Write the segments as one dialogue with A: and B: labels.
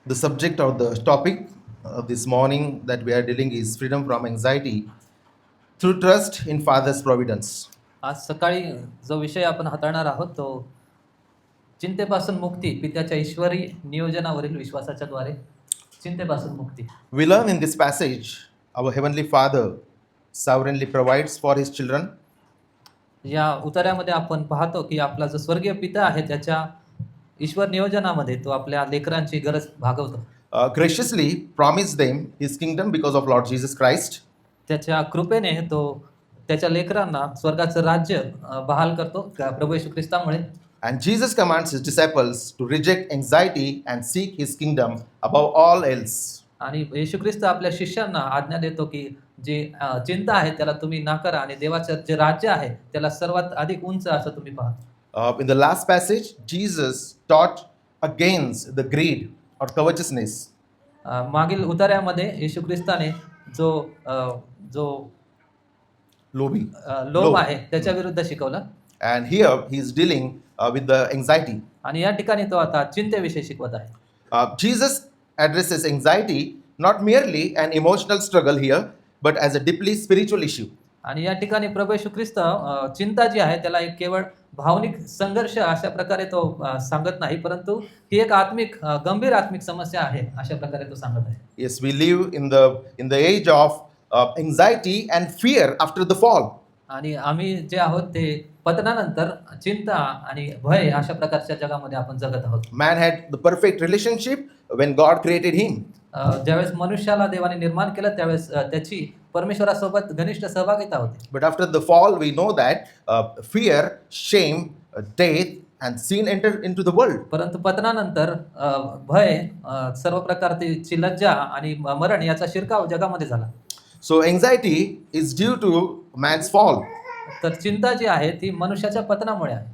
A: The subject or the topic this morning that we are dealing is freedom from anxiety through trust in Father's providence.
B: आज सकाळी जो विषय आपण हाताळणार आहोत तो चिंतेपासून मुक्ती पित्याच्या ईश्वरी नियोजनावरील विश्वासाच्या द्वारे चिंतेपासून मुक्ती.
A: We learn in this passage our Heavenly Father sovereignly provides for His children.
B: या उतार्यामध्ये आपण पाहतो की आपला जो स्वर्गीय पिता आहे त्याच्या ईश्वर नियोजनामध्ये तो आपल्या लेकरांची गरज भागवतो.
A: Graciously promised them His kingdom because of Lord Jesus Christ.
B: त्याच्या कृपेने तो त्याच्या लेकरांना स्वर्गाचं राज्य बहाल करतो प्रभू येशू ख्रिस्तामुळे.
A: And Jesus commands His disciples to reject anxiety and seek His kingdom above all else.
B: आणि येशू ख्रिस्त आपल्या शिष्यांना आज्ञा देतो की जे चिंता आहे त्याला तुम्ही नाकारा आणि देवाचं जे राज्य आहे त्याला सर्वात अधिक उंच असं तुम्ही पहा.
A: In the last passage, Jesus taught against the greed or covetousness.
B: मागील उतार्यामध्ये येशू ख्रिस्ताने जो जो
A: Lobi.
B: लोभ
A: लोभ.
B: आहे त्याच्या विरुद्ध शिकवला.
A: And here he is dealing with the anxiety.
B: आणि या ठिकाणी तो आता चिंतेविषयी शिकवत आहे.
A: Jesus addresses anxiety not merely an emotional struggle here, but as a deeply spiritual issue.
B: आणि या ठिकाणी प्रभू येशू ख्रिस्त चिंता जी आहे त्याला एक केवळ भावनिक संघर्ष अशा प्रकारे तो सांगत नाही, परंतु ही एक आत्मिक गंभीर आत्मिक समस्या आहे अशा प्रकारे तो सांगत आहे.
A: Yes, we live in the age of anxiety and fear after the fall.
B: आणि आम्ही जे आहोत ते पतनानंतर चिंता आणि भय अशा प्रकारच्या जगामध्ये आपण जगत आहोत.
A: Man had the perfect relationship when God created him.
B: ज्यावेळेस मनुष्याला देवाने निर्माण केलं त्यावेळेस त्याची परमेश्वरासोबत घनिष्ठ सहभागिता होती.
A: But after the fall, we know that fear, shame, death, and sin entered into the world.
B: परंतु पतनानंतर भय सर्व प्रकारची लज्जा आणि मरण याचा शिरकाव जगामध्ये झाला.
A: So anxiety is due to man's fall.
B: तर चिंता जी आहे ती मनुष्याच्या पतनामुळे आहे.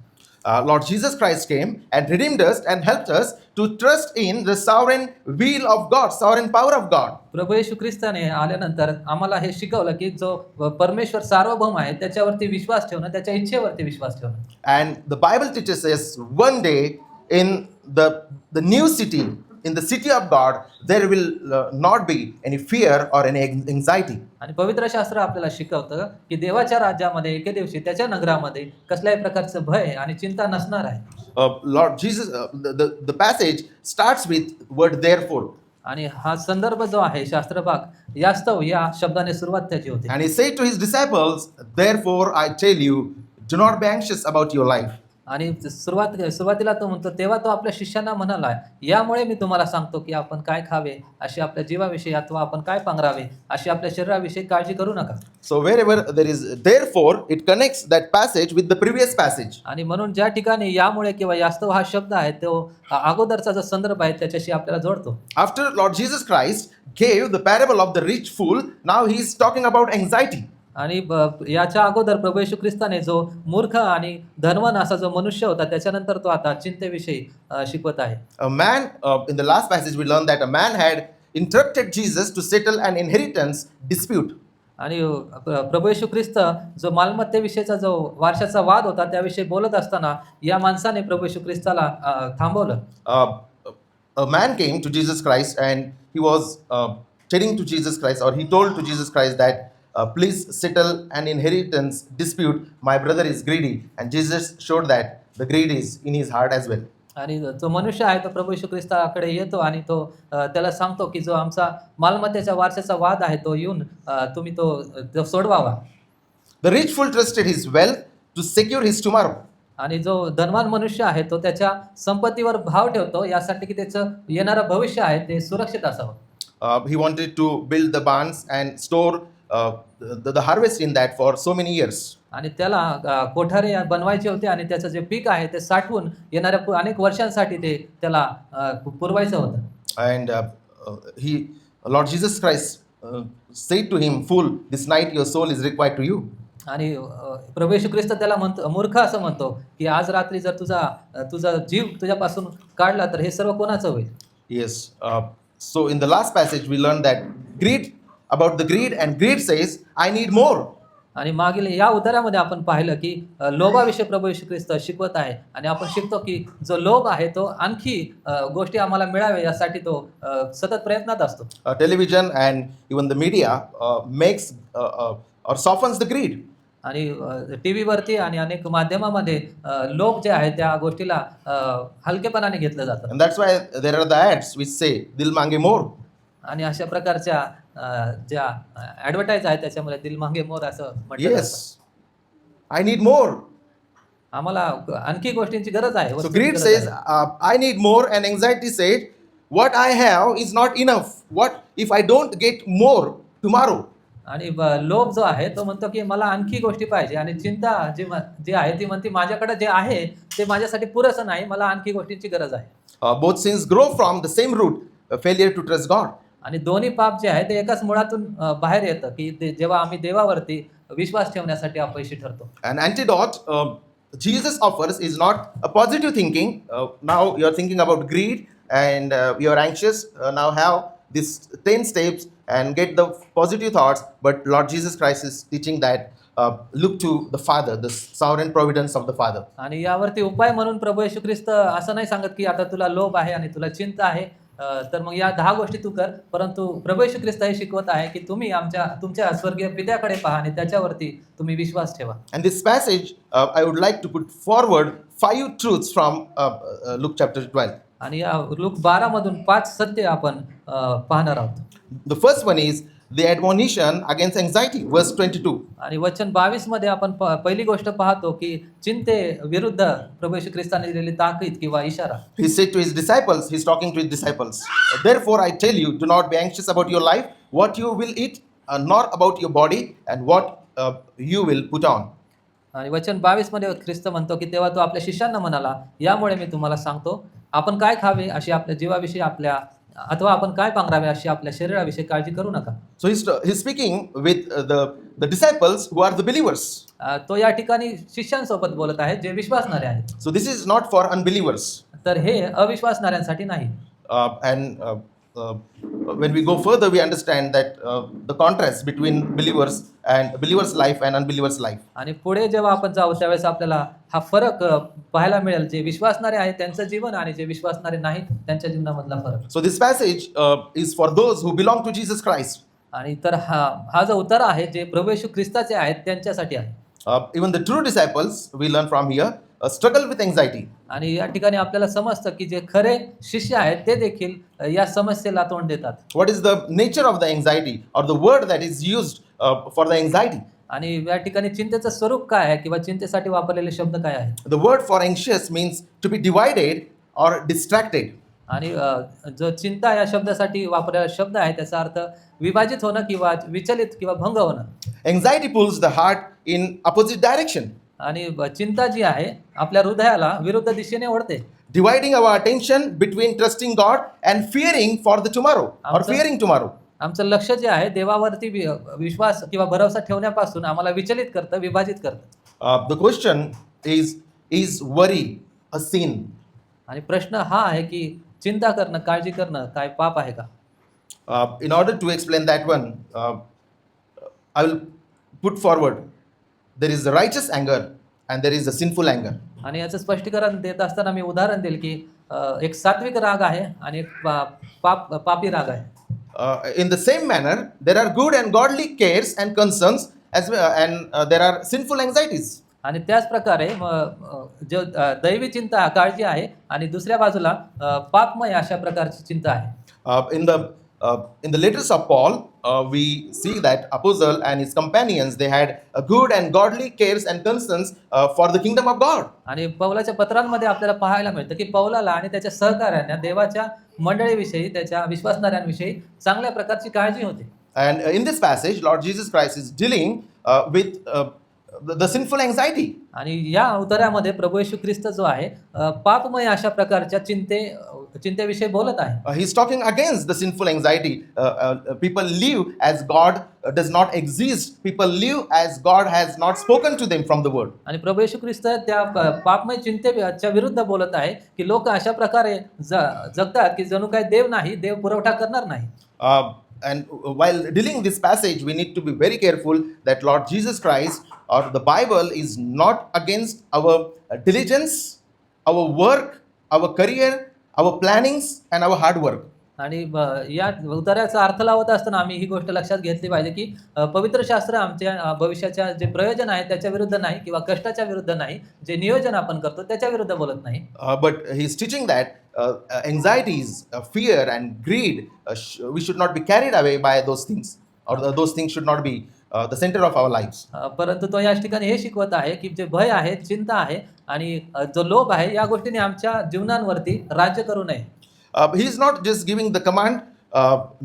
A: Lord Jesus Christ came and redeemed us and helped us to trust in the sovereign will of God, sovereign power of God.
B: प्रभू येशू ख्रिस्ताने आल्यानंतर आम्हाला हे शिकवलं की जो परमेश्वर सार्वभौम आहे त्याच्यावरती विश्वास ठेवणं, त्याच्या इच्छेवरती विश्वास ठेवणं.
A: And the Bible teaches us one day in the new city, in the city of God, there will not be any fear or any anxiety.
B: आणि पवित्र शास्त्र आपल्याला शिकवतं की देवाच्या राज्यामध्ये एके दिवशी त्याच्या नगरामध्ये कसल्याही प्रकारचं भय आणि चिंता नसणार आहे.
A: Lord Jesus, the passage starts with word therefore.
B: आणि हा संदर्भ जो आहे शास्त्रभाग यास्तव या शब्दाने सुरुवात त्याची होते.
A: And he said to his disciples, therefore I tell you, do not be anxious about your life.
B: आणि सुरुवातीला तो म्हणतो तेव्हा तो आपल्या शिष्यांना म्हणाला यामुळे मी तुम्हाला सांगतो की आपण काय खावे अशी आपल्या जीवाविषयी अथवा आपण काय पांघरावे अशी आपल्या शरीराविषयी काळजी करू नका.
A: So wherever there is therefore, it connects that passage with the previous passage.
B: आणि म्हणून ज्या ठिकाणी यामुळे किंवा यास्तव हा शब्द आहे तो अगोदरचा जो संदर्भ आहे त्याच्याशी आपल्याला जोडतो.
A: After Lord Jesus Christ gave the parable of the rich fool, now he is talking about anxiety.
B: आणि याच्या अगोदर प्रभू येशू ख्रिस्ताने जो मूर्ख आणि धनवान असा जो मनुष्य होता त्याच्यानंतर तो आता चिंतेविषयी शिकवत आहे.
A: A man, in the last passage we learned that a man had interrupted Jesus to settle an inheritance dispute.
B: आणि प्रभू येशू ख्रिस्त जो मालमत्तेविषयीचा जो वारशाचा वाद होता त्याविषयी बोलत असताना या माणसाने प्रभू येशू ख्रिस्ताला थांबवलं.
A: A man came to Jesus Christ and he was telling to Jesus Christ, or he told to Jesus Christ that please settle an inheritance dispute. My brother is greedy. And Jesus showed that the greed is in his heart as well.
B: आणि जो मनुष्य आहे तो प्रभू येशू ख्रिस्ताकडे येतो आणि तो त्याला सांगतो की जो आमचा मालमत्तेच्या वारशाचा वाद आहे तो येऊन तुम्ही तो सोडवावा.
A: The rich fool trusted his wealth to secure his tomorrow.
B: आणि जो धनवान मनुष्य आहे तो त्याच्या संपत्तीवर भाव ठेवतो यासाठी की त्याचं येणारं भविष्य आहे ते सुरक्षित असावं.
A: He wanted to build the barns and store the harvest in that for so many years.
B: आणि त्याला कोठारे बनवायचे होते आणि त्याचं जे पीक आहे ते साठवून येणाऱ्या अनेक वर्षांसाठी ते त्याला पुरवायचं होतं.
A: And Lord Jesus Christ said to him, fool, this night your soul is required to you.
B: आणि प्रभू येशू ख्रिस्त त्याला म्हणतो मूर्ख असं म्हणतो की आज रात्री जर तुझा जीव तुझ्यापासून काढला तर हे सर्व कोणाचं होईल.
A: Yes. So in the last passage we learned that about the greed, and greed says, I need more.
B: आणि मागील या उतारामध्ये आपण पाहिलं की लोभाविषयी प्रभू येशू ख्रिस्त शिकवत आहे आणि आपण शिकतो की जो लोभ आहे तो आणखी गोष्टी आम्हाला मिळावे यासाठी तो सतत प्रयत्नात असतो.
A: Television and even the media makes or softens the greed.
B: आणि टीव्हीवरती आणि अनेक माध्यमामध्ये लोभ जे आहे त्या गोष्टीला हलकेपणाने घेतलं जातं.
A: And that's why there are the ads which say, Dil mange more.
B: आणि अशा प्रकारच्या ज्या ॲडव्हर्टाईज आहेत त्याच्यामध्ये दिल मांगे मोर असं म्हटलं जातं.
A: Yes, I need more.
B: आम्हाला आणखी गोष्टींची गरज आहे.
A: So
B: वस्तूंची
A: greed
B: गरज
A: says,
B: आहे.
A: I need more, and anxiety says, what I have is not enough. What if I don't get more tomorrow?
B: आणि लोभ जो आहे तो म्हणतो की मला आणखी गोष्टी पाहिजे आणि चिंता जी आहे ती म्हणते माझ्याकडे जे आहे ते माझ्यासाठी पुरेसं नाही, मला आणखी गोष्टींची गरज आहे.
A: Both sins grow from the same root, failure to trust God.
B: आणि दोन्ही पाप जे आहे ते एकाच मुळातून बाहेर येतं की जेव्हा आम्ही देवावरती विश्वास ठेवण्यासाठी अपयशी ठरतो.
A: An antidote Jesus offers is not a positive thinking. Now you're thinking about greed and you're anxious. Now have these 10 steps and get the positive thoughts. But Lord Jesus Christ is teaching that look to the Father, the sovereign providence of the Father.
B: आणि यावरती उपाय म्हणून प्रभू येशू ख्रिस्त असं नाही सांगत की आता तुला लोभ आहे आणि तुला चिंता आहे तर मग या 10 गोष्टी तू कर, परंतु प्रभू येशू ख्रिस्त हे शिकवत आहे की तुम्ही तुमच्या स्वर्गीय पित्याकडे पहा आणि त्याच्यावरती तुम्ही विश्वास ठेवा.
A: And this passage, I would like to put forward 5 truths from Luke chapter 12.
B: आणि या लूक 12 मधून 5 सत्य आपण पाहणार आहोत.
A: The first one is the admonition against anxiety, verse 22.
B: आणि वचन 22 मध्ये आपण पहिली गोष्ट पाहतो की चिंते विरुद्ध प्रभू येशू ख्रिस्ताने दिलेली ताकीद किंवा इशारा.
A: He said to his disciples, he's talking to his disciples, therefore I tell you, do not be anxious about your life, what you will eat, nor about your body, and what you will put on.
B: आणि वचन 22 मध्ये ख्रिस्त म्हणतो की तेव्हा तो आपल्या शिष्यांना म्हणाला, यामुळे मी तुम्हाला सांगतो, आपण काय खावे अशी आपल्या जीवाविषयी अथवा आपण काय पांघरावे अशी आपल्या शरीराविषयी काळजी करू नका.
A: So he's speaking with the disciples who are the believers.
B: तो या ठिकाणी शिष्यांसोबत बोलत आहे जे विश्वासणारे आहेत.
A: So this is not for unbelievers.
B: तर हे अविश्वासणाऱ्यांसाठी नाही.
A: And when we go further, we understand that the contrast between believers' life and unbelievers' life.
B: आणि पुढे जेव्हा आपण जाऊ त्यावेळेस आपल्याला हा फरक पाहायला मिळेल, जे विश्वासणारे आहेत त्यांचं जीवन आणि जे विश्वासणारे नाहीत त्यांच्या जीवनामधला फरक.
A: So this passage is for those who belong to Jesus Christ.
B: आणि तर हा जो उतारा आहे जे प्रभू येशू ख्रिस्ताचे आहेत त्यांच्यासाठी आहे.
A: Even the true disciples, we learn from here, struggle with anxiety.
B: आणि या ठिकाणी आपल्याला समजतं की जे खरे शिष्य आहेत ते देखील या समस्येला तोंड देतात.
A: What is the nature of the anxiety or the word that is used for the anxiety?
B: आणि या ठिकाणी चिंतेचं स्वरूप काय आहे किंवा चिंतेसाठी वापरलेले शब्द काय आहेत?
A: The word for anxious means to be divided or distracted.
B: आणि जो चिंता या शब्दासाठी वापरलेला शब्द आहे त्याचा अर्थ विभाजित होणं किंवा विचलित किंवा भंग होणं.
A: Anxiety pulls the heart in opposite direction.
B: आणि चिंता जी आहे आपल्या हृदयाला विरुद्ध दिशेने ओढते.
A: Dividing our attention between trusting God and fearing for the tomorrow or fearing tomorrow.
B: आमचं लक्ष जे आहे देवावरती विश्वास किंवा भरोसा ठेवण्यापासून आम्हाला विचलित करतं, विभाजित करतं.
A: The question is worry a sin?
B: आणि प्रश्न हा आहे की चिंता करणं, काळजी करणं काय पाप आहे का?
A: In order to explain that one, I will put forward there is a righteous anger and there is a sinful anger.
B: आणि याचं स्पष्टीकरण देत असताना मी उदाहरण देईल की एक सात्विक राग आहे आणि एक पापी राग आहे.
A: In the same manner, there are good and godly cares and concerns as well, and there are sinful anxieties.
B: आणि त्याच प्रकारे जो दैवी चिंता काळजी आहे आणि दुसऱ्या बाजूला पापमय अशा प्रकारची चिंता आहे.
A: In the letters of Paul, we see that apostle and his companions, they had a good and godly cares and concerns for the kingdom of God.
B: आणि पौलाच्या पत्रांमध्ये आपल्याला पाहायला मिळतं की पौलाला आणि त्याच्या सहकाऱ्यांना देवाच्या मंडळीविषयी, त्याच्या विश्वासणाऱ्यांविषयी चांगल्या प्रकारची काळजी होती.
A: And in this passage, Lord Jesus Christ is dealing with the sinful anxiety.
B: आणि या उतार्यामध्ये प्रभू येशू ख्रिस्त जो आहे पापमय अशा प्रकारच्या चिंतेविषयी बोलत आहे.
A: He's talking against the sinful anxiety. People live as God does not exist. People live as God has not spoken to them from the word.
B: आणि प्रभू येशू ख्रिस्त त्या पापमय चिंतेच्या विरुद्ध बोलत आहे की लोक अशा प्रकारे जगतात की जणू काही देव नाही, देव पुरवठा करणार नाही.
A: and while dealing this passage, we need to be very careful that Lord Jesus Christ or the Bible is not against our diligence, our work, our career, our plannings, and our hard work.
B: आणि या उतार्याचा अर्थ लावत असताना आम्ही ही गोष्ट लक्षात घेतली पाहिजे की पवित्र शास्त्र आमच्या भविष्याच्या जे प्रयोजन आहे त्याच्या विरुद्ध नाही किंवा कष्टाच्या विरुद्ध नाही, जे नियोजन आपण करतो त्याच्या विरुद्ध बोलत नाही.
A: But he's teaching that anxieties, fear, and greed, we should not be carried away by those things, or those things should not be the center of our lives.
B: परंतु तो या ठिकाणी हे शिकवत आहे की जे भय आहे, चिंता आहे आणि जो लोभ आहे या गोष्टीने आमच्या जीवनांवरती राज्य करू नये.
A: He is not just giving the command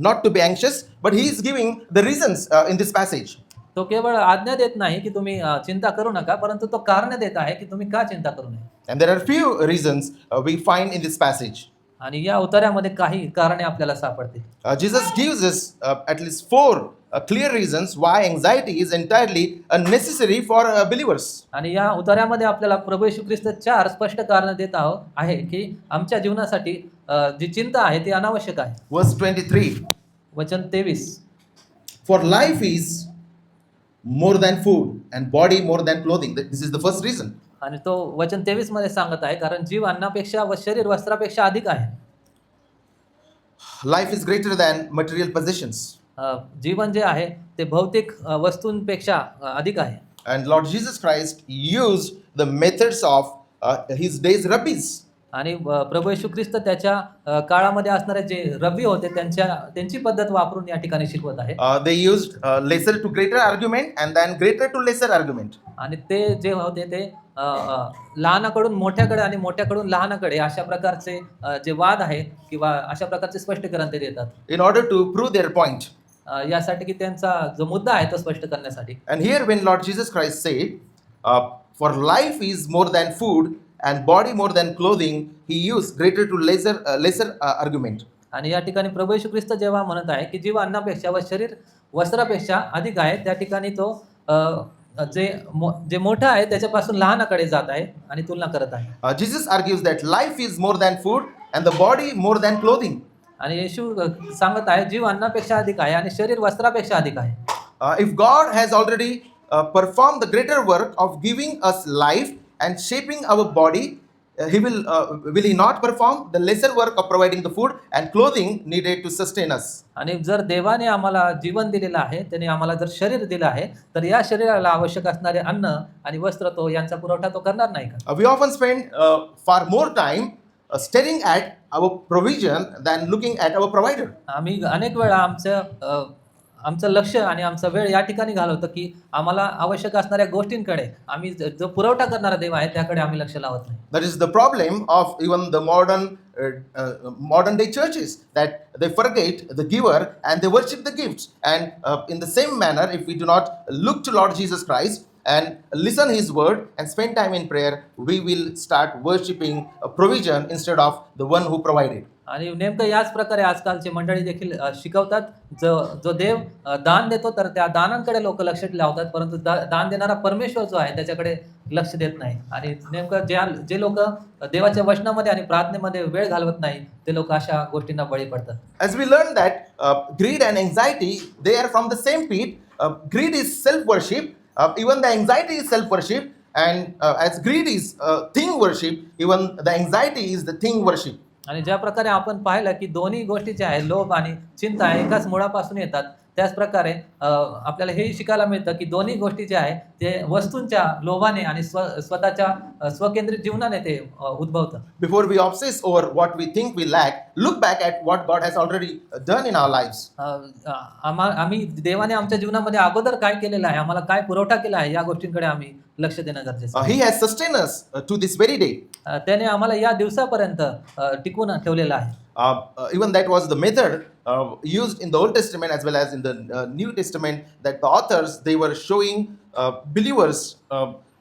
A: not to be anxious, but he is giving the reasons in this passage.
B: तो केवळ आज्ञा देत नाही की तुम्ही चिंता करू नका, परंतु तो कारण देत आहे की तुम्ही का चिंता करू नये.
A: And there are few reasons we find in this passage.
B: आणि या उतार्यामध्ये काही कारणे आपल्याला सापडतील.
A: Jesus gives us at least four clear reasons why anxiety is entirely unnecessary for believers.
B: आणि या उतार्यामध्ये आपल्याला प्रभू येशू ख्रिस्त 4 स्पष्ट कारण देत आहे की आमच्या जीवनासाठी जी चिंता आहे ती अनावश्यक आहे.
A: Verse 23.
B: वचन 23.
A: For life is more than food and body more than clothing. This is the first reason.
B: आणि तो वचन 23 मध्ये सांगत आहे कारण जीव अन्नापेक्षा व शरीर वस्त्रापेक्षा अधिक आहे.
A: Life is greater than material possessions.
B: जीवन जे आहे ते भौतिक वस्तूंपेक्षा अधिक आहे.
A: And Lord Jesus Christ used the methods of his day's rabbis.
B: आणि प्रभू येशू ख्रिस्त त्याच्या काळामध्ये असणारे जे रब्बी होते त्यांची पद्धत वापरून या ठिकाणी शिकवत आहे.
A: They used lesser to greater argument and then greater to lesser argument.
B: आणि ते जे होते ते लहानाकडून मोठ्याकडे आणि मोठ्याकडून लहानाकडे अशा प्रकारचे जे वाद आहे किंवा अशा प्रकारचे स्पष्टीकरण ते देतात.
A: In order to prove their point.
B: यासाठी की त्यांचा जो मुद्दा आहे तो स्पष्ट करण्यासाठी.
A: And here when Lord Jesus Christ said, for life is more than food and body more than clothing, he used greater to lesser argument.
B: आणि या ठिकाणी प्रभू येशू ख्रिस्त जेव्हा म्हणत आहे की जीव अन्नापेक्षा व शरीर वस्त्रापेक्षा अधिक आहे, त्या ठिकाणी तो जे मोठं आहे त्याच्यापासून लहानाकडे जात आहे आणि तुलना करत आहे.
A: Jesus argues that life is more than food and the body more than clothing.
B: आणि येशू सांगत आहे जीव अन्नापेक्षा अधिक आहे आणि शरीर वस्त्रापेक्षा अधिक आहे.
A: If God has already performed the greater work of giving us life and shaping our body, will he not perform the lesser work of providing the food and clothing needed to sustain us?
B: आणि जर देवाने आम्हाला जीवन दिलेलं आहे, त्याने आम्हाला जर शरीर दिलं आहे, तर या शरीराला आवश्यक असणारे अन्न आणि वस्त्र तो यांचा पुरवठा तो करणार नाही का?
A: We often spend far more time staring at our provision than looking at our provider.
B: आम्ही अनेक वेळा आमचं लक्ष आणि आमचा वेळ या ठिकाणी घालवतो की आम्हाला आवश्यक असणाऱ्या गोष्टींकडे, आम्ही जो पुरवठा करणारा देव आहे त्याकडे आम्ही लक्ष लावत नाही.
A: That is the problem of even the modern day churches, that they forget the giver and they worship the gifts. And in the same manner, if we do not look to Lord Jesus Christ and listen his word and spend time in prayer, we will start worshiping a provision instead of the one who provided.
B: आणि नेमकं याच प्रकारे आजकालचे मंडळी देखील शिकवतात, जो देव दान देतो तर त्या दानांकडे लोक लक्ष लावतात, परंतु दान देणारा परमेश्वर जो आहे त्याच्याकडे लक्ष देत नाही. आणि नेमकं जे लोक देवाच्या वचनामध्ये आणि प्रार्थनेमध्ये वेळ घालवत नाही ते लोक अशा गोष्टींना बळी पडतात.
A: As we learned that greed and anxiety, they are from the same pit. Greed is self-worship. Even the anxiety is self-worship. And as greed is thing worship, even the anxiety is the thing worship.
B: आणि ज्या प्रकारे आपण पाहिलं की दोन्ही गोष्टी ज्या आहेत, लोभ आणि चिंता एकाच मुळापासून येतात, त्याच प्रकारे आपल्याला हे शिकायला मिळतं की दोन्ही गोष्टी ज्या आहेत ते वस्तूंच्या लोभाने आणि स्वतःच्या स्वकेंद्रित जीवनाने ते उद्भवतं.
A: Before we obsess over what we think we lack, look back at what God has already done in our lives.
B: आम्ही देवाने आमच्या जीवनामध्ये अगोदर काय केलेलं आहे, आम्हाला काय पुरवठा केला आहे, या गोष्टींकडे आम्ही लक्ष देणं गरजेचं आहे.
A: He has sustained us to this very day.
B: त्याने आम्हाला या दिवसापर्यंत टिकवून ठेवलेलं आहे.
A: Even that was the method used in the Old Testament as well as in the New Testament, that the authors, they were showing believers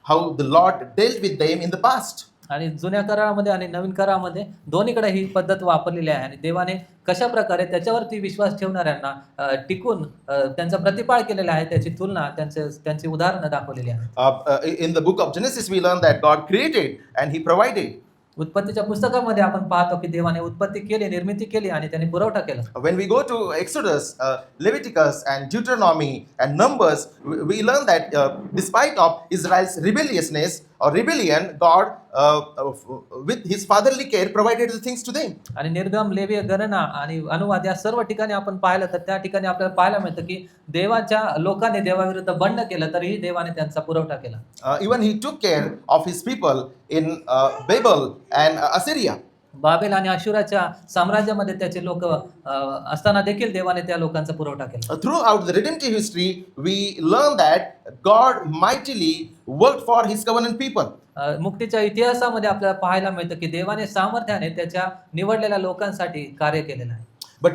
A: how the Lord dealt with them in the past.
B: आणि जुन्या करारामध्ये आणि नवीन करारामध्ये दोन्हीकडे ही पद्धत वापरलेली आहे आणि देवाने कशा प्रकारे त्याच्यावरती विश्वास ठेवणाऱ्यांना टिकून त्यांचा प्रतिपाळ केलेला आहे त्याची तुलना त्यांची उदाहरणं दाखवलेली आहेत.
A: In the book of Genesis we learn that God created and he provided.
B: उत्पत्तीच्या पुस्तकामध्ये आपण पाहतो की देवाने उत्पत्ती केली, निर्मिती केली आणि त्याने पुरवठा केला.
A: When we go to Exodus, Leviticus, and Deuteronomy and Numbers, we learn that despite of Israel's rebelliousness or rebellion, God, with His fatherly care, provided the things to them.
B: आणि निर्गम, लेवी, गणना आणि अनुवाद या सर्व ठिकाणी आपण पाहिलं तर त्या ठिकाणी आपल्याला पाहायला मिळतं की देवाच्या लोकांनी देवाविरुद्ध बंड केलं तरीही देवाने त्यांचा पुरवठा केला.
A: Even He took care of His people in Babel and Assyria.
B: Babel आणि अशुराच्या साम्राज्यामध्ये त्याचे लोक असताना देखील देवाने त्या लोकांचा पुरवठा केला.
A: Throughout the redemptive history, we learn that God mightily worked for His covenant people.
B: मुक्तीच्या इतिहासामध्ये आपल्याला पाहायला मिळतं की देवाने सामर्थ्याने त्याच्या निवडलेल्या लोकांसाठी कार्य केलेलं आहे.
A: But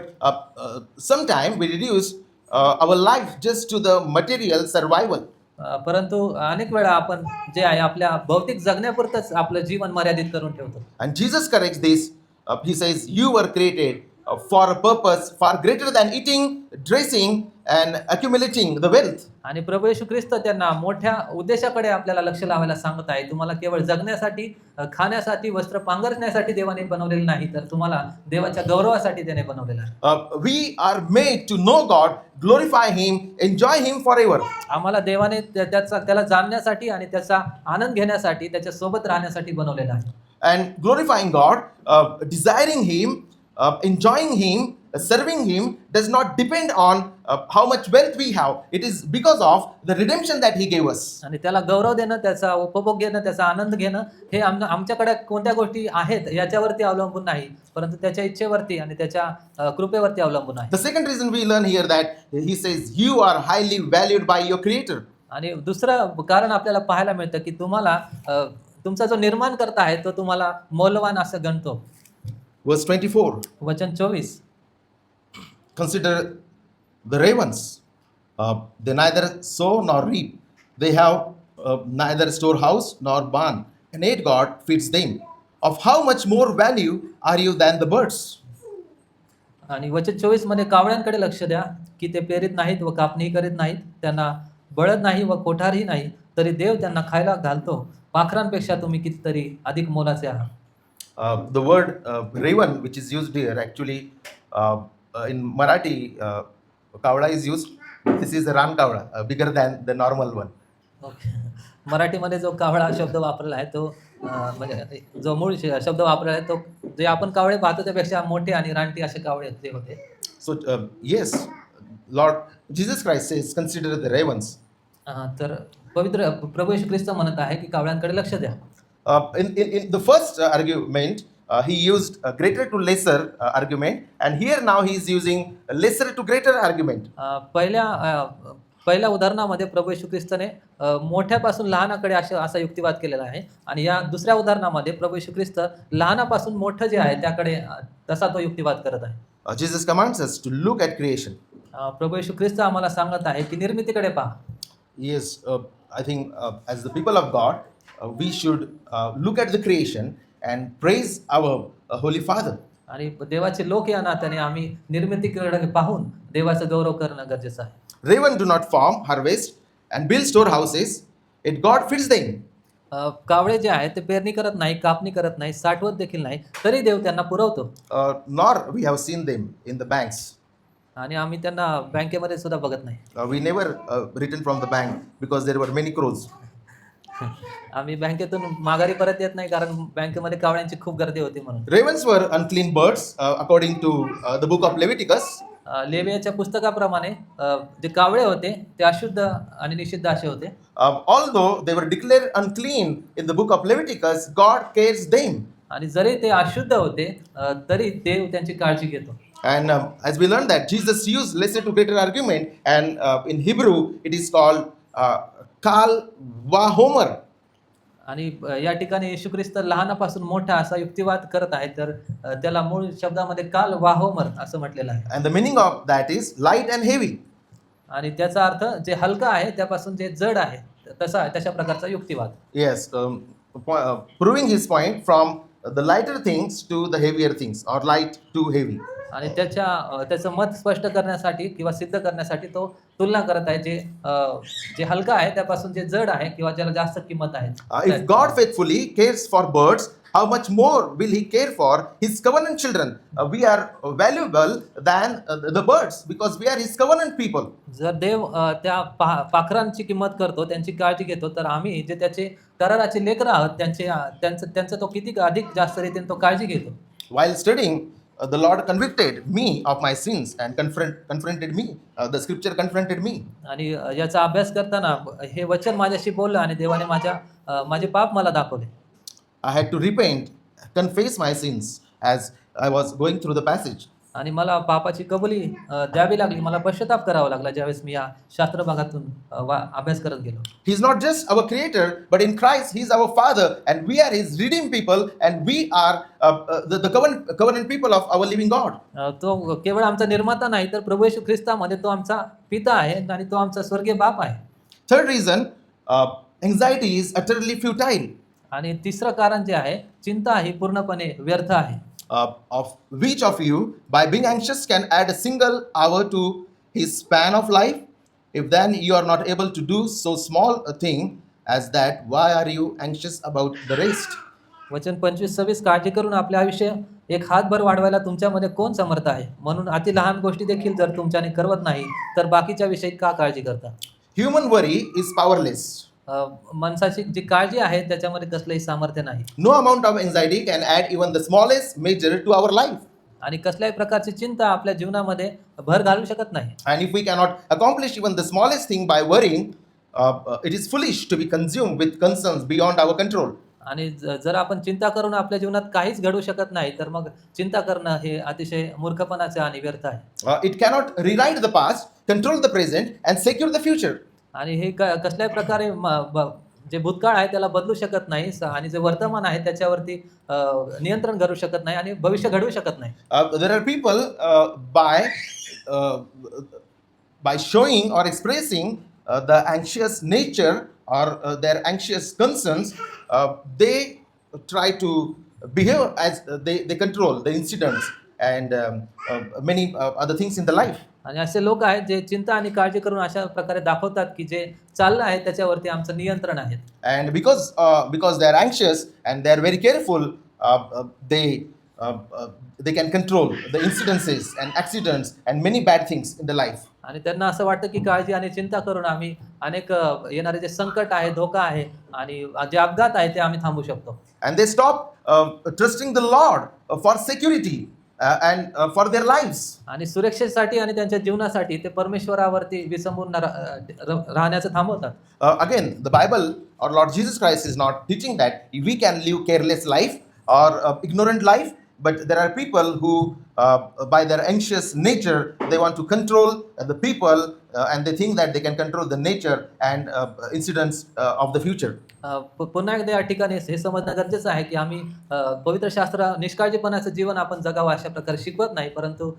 A: sometimes we reduce our life just to the material survival.
B: परंतु अनेक वेळा आपण जे आहे आपल्या भौतिक जगण्यापुरतच आपलं जीवन मर्यादित करून ठेवतो.
A: And Jesus corrects this. He says, "You were created for a purpose far greater than eating, dressing, and accumulating the wealth."
B: आणि प्रभू येशू ख्रिस्त त्यांना मोठ्या उद्देशाकडे आपल्याला लक्ष लावायला सांगत आहे. तुम्हाला केवळ जगण्यासाठी, खाण्यासाठी, वस्त्र पांघरण्यासाठी देवाने बनवलेलं नाही, तर तुम्हाला देवाच्या गौरवासाठी त्याने बनवलेलं आहे.
A: We are made to know God, glorify Him, enjoy Him forever.
B: आम्हाला देवाने त्याला जाणण्यासाठी आणि त्याचा आनंद घेण्यासाठी, त्याच्या सोबत राहण्यासाठी बनवलेलं आहे.
A: And glorifying God, desiring Him, enjoying Him, serving Him does not depend on how much wealth we have. It is because of the redemption that He gave us.
B: आणि त्याला गौरव देणं, त्याचा उपभोग घेणं, त्याचा आनंद घेणं हे आमच्याकडे कोणत्या गोष्टी आहेत याच्यावरती अवलंबून नाही, परंतु त्याच्या इच्छेवरती आणि त्याच्या कृपेवरती अवलंबून आहे.
A: The second reason we learn here that He says, "You are highly valued by your Creator."
B: आणि दुसरं कारण आपल्याला पाहायला मिळतं की तुम्हाला तुमचा जो निर्माण करता आहे तो तुम्हाला मौल्यवान असं गणतो.
A: Verse 24.
B: वचन 24.
A: Consider the ravens. They neither sow nor reap. They have neither storehouse nor barn, and yet God feeds them. Of how much more value are you than the birds?
B: आणि वचन 24 मध्ये कावळ्यांकडे लक्ष द्या की ते पेरीत नाहीत व कापणीही करीत नाहीत, त्यांना बळद नाही व कोठारही नाही, तरी देव त्यांना खायला घालतो. पाखरांपेक्षा तुम्ही कितीतरी अधिक मोलाचे आहात.
A: The word raven, which is used here, actually in Marathi, kavla is used. This is a ran kavla, bigger than the normal one.
B: Okay. मराठीमध्ये जो कावळा शब्द वापरला आहे तो म्हणजे जो मूळ शब्द वापरला आहे तो जे आपण कावळे पाहतो त्यापेक्षा मोठे आणि रानटी असे कावळे ते होते.
A: So yes, Lord Jesus Christ says, "Consider the ravens."
B: तर पवित्र प्रभू येशू ख्रिस्त म्हणत आहे की कावळ्यांकडे लक्ष द्या.
A: In the first argument, he used a greater to lesser argument, and here now he is using a lesser to greater argument.
B: पहिल्या उदाहरणामध्ये प्रभू येशू ख्रिस्तने मोठ्यापासून लहानाकडे असा युक्तिवाद केलेला आहे आणि या दुसऱ्या उदाहरणामध्ये प्रभू येशू ख्रिस्त लहानापासून मोठं जे आहे त्याकडे तसा तो युक्तिवाद करत आहे.
A: Jesus commands us to look at creation.
B: प्रभू येशू ख्रिस्त आम्हाला सांगत आहे की निर्मितीकडे पहा.
A: Yes, I think as the people of God, we should look at the creation and praise our Holy Father.
B: आणि देवाचे लोक या नात्याने आम्ही निर्मितीकडे पाहून देवाचं गौरव करणं गरजेचं आहे.
A: Raven do not farm, harvest, and build storehouses. Yet God feeds them.
B: कावळे जे आहेत ते पेरणी करत नाही, कापणी करत नाही, साठवत देखील नाही, तरी देव त्यांना पुरवतो.
A: Nor we have seen them in the banks.
B: आणि आम्ही त्यांना बँकेमध्ये सुद्धा बघत नाही.
A: We never returned from the bank because there were many crows.
B: आम्ही बँकेतून माघारी परत येत नाही कारण बँकेमध्ये कावळ्यांची खूप गर्दी होती म्हणून.
A: Ravens were unclean birds according to the book of Leviticus.
B: लेवियाच्या पुस्तकाप्रमाणे जे कावळे होते ते अशुद्ध आणि निषिद्ध असे होते.
A: Although they were declared unclean in the book of Leviticus, God cares them.
B: आणि जरी ते अशुद्ध होते तरी देव त्यांची काळजी घेतो.
A: And as we learned that Jesus used lesser to greater argument, and in Hebrew it is called kal vahomer.
B: आणि या ठिकाणी येशू ख्रिस्त लहानापासून मोठा असा युक्तिवाद करत आहे, तर त्याला मूळ शब्दामध्ये काल वाहोमर असं म्हटलेलं आहे.
A: And the meaning of that is light and heavy.
B: आणि त्याचा अर्थ जे हलका आहे त्यापासून जे जड आहे तशा प्रकारचा युक्तिवाद.
A: Yes, proving his point from the lighter things to the heavier things, or light to heavy.
B: आणि त्याचं मत स्पष्ट करण्यासाठी किंवा सिद्ध करण्यासाठी तो तुलना करत आहे जे हलका आहे त्यापासून जे जड आहे किंवा ज्याला जास्त किंमत आहे.
A: If God faithfully cares for birds, how much more will he care for his covenant children? We are valuable than the birds because we are his covenant people.
B: जर देव त्या पाखरांची किंमत करतो, त्यांची काळजी घेतो, तर आम्ही जे त्याचे कराराचे लेकरं आहोत, त्यांचं तो किती अधिक जास्त रीतीने तो काळजी घेतो.
A: While studying, the Lord convicted me of my sins and confronted me. The scripture confronted me.
B: आणि याचा अभ्यास करताना हे वचन माझ्याशी बोललं आणि देवाने माझे पाप मला दाखवले.
A: I had to repent, confess my sins as I was going through the passage.
B: आणि मला पापाची कबुली द्यावी लागली. मला पश्चाताप करावा लागला ज्यावेळेस मी या शास्त्र भागातून अभ्यास करत गेलो.
A: He is not just our creator, but in Christ he is our father, and we are his redeemed people, and we are the covenant people of our living God.
B: तो केवळ आमचा निर्माता नाही, तर प्रभू येशू ख्रिस्तामध्ये तो आमचा पिता आहे आणि तो आमचा स्वर्गीय बाप आहे.
A: Third reason, anxiety is utterly futile.
B: आणि तिसरं कारण जे आहे, चिंता ही पूर्णपणे व्यर्थ आहे.
A: Of which of you, by being anxious, can add a single hour to his span of life? If then you are not able to do so small a thing as that, why are you anxious about the rest?
B: वचन 25-26 काळजी करून आपले आयुष्य एक हातभर वाढवायला तुमच्यामध्ये कोण समर्थ आहे? म्हणून अति लहान गोष्टी देखील जर तुमच्याने करवत नाही, तर बाकीच्या विषयी का काळजी करता?
A: Human worry is powerless.
B: माणसाची जी काळजी आहे त्याच्यामध्ये कसलंही सामर्थ्य नाही.
A: No amount of anxiety can add even the smallest measure to our life.
B: आणि कसल्याही प्रकारची चिंता आपल्या जीवनामध्ये भर घालू शकत नाही.
A: And if we cannot accomplish even the smallest thing by worrying, it is foolish to be consumed with concerns beyond our control.
B: आणि जर आपण चिंता करून आपल्या जीवनात काहीच घडू शकत नाही, तर मग चिंता करणं हे अतिशय मूर्खपणाचे आणि व्यर्थ आहे.
A: It cannot rewrite the past, control the present, and secure the future.
B: आणि हे कसल्याही प्रकारे जे भूतकाळ आहे त्याला बदलू शकत नाही आणि जे वर्तमान आहे त्याच्यावरती नियंत्रण करू शकत नाही आणि भविष्य घडवू शकत नाही.
A: There are people by showing or expressing the anxious nature or their anxious concerns, they try to behave as they control the incidents and many other things in the life.
B: आणि असे लोक आहेत जे चिंता आणि काळजी करून अशा प्रकारे दाखवतात की जे चाललं आहे त्याच्यावरती आमचं नियंत्रण आहे.
A: And because they are anxious and they are very careful, they can control the incidences and accidents and many bad things in the life.
B: आणि त्यांना असं वाटतं की काळजी आणि चिंता करून आम्ही अनेक येणारे जे संकट आहे, धोका आहे आणि जे अपघात आहे ते आम्ही थांबू शकतो.
A: And they stop trusting the Lord for security and for their lives.
B: आणि सुरक्षेसाठी आणि त्यांच्या जीवनासाठी ते परमेश्वरावरती विसंबून राहण्याचं थांबवतात.
A: Again, the Bible or Lord Jesus Christ is not teaching that we can live careless life or ignorant life, but there are people who by their anxious nature they want to control the people and they think that they can control the nature and incidents of the future.
B: पुन्हा एकदा या ठिकाणी हे समजणं गरजेचं आहे की आम्ही पवित्र शास्त्र निष्काळजीपणाचं जीवन आपण जगावं अशा प्रकारे शिकवत नाही, परंतु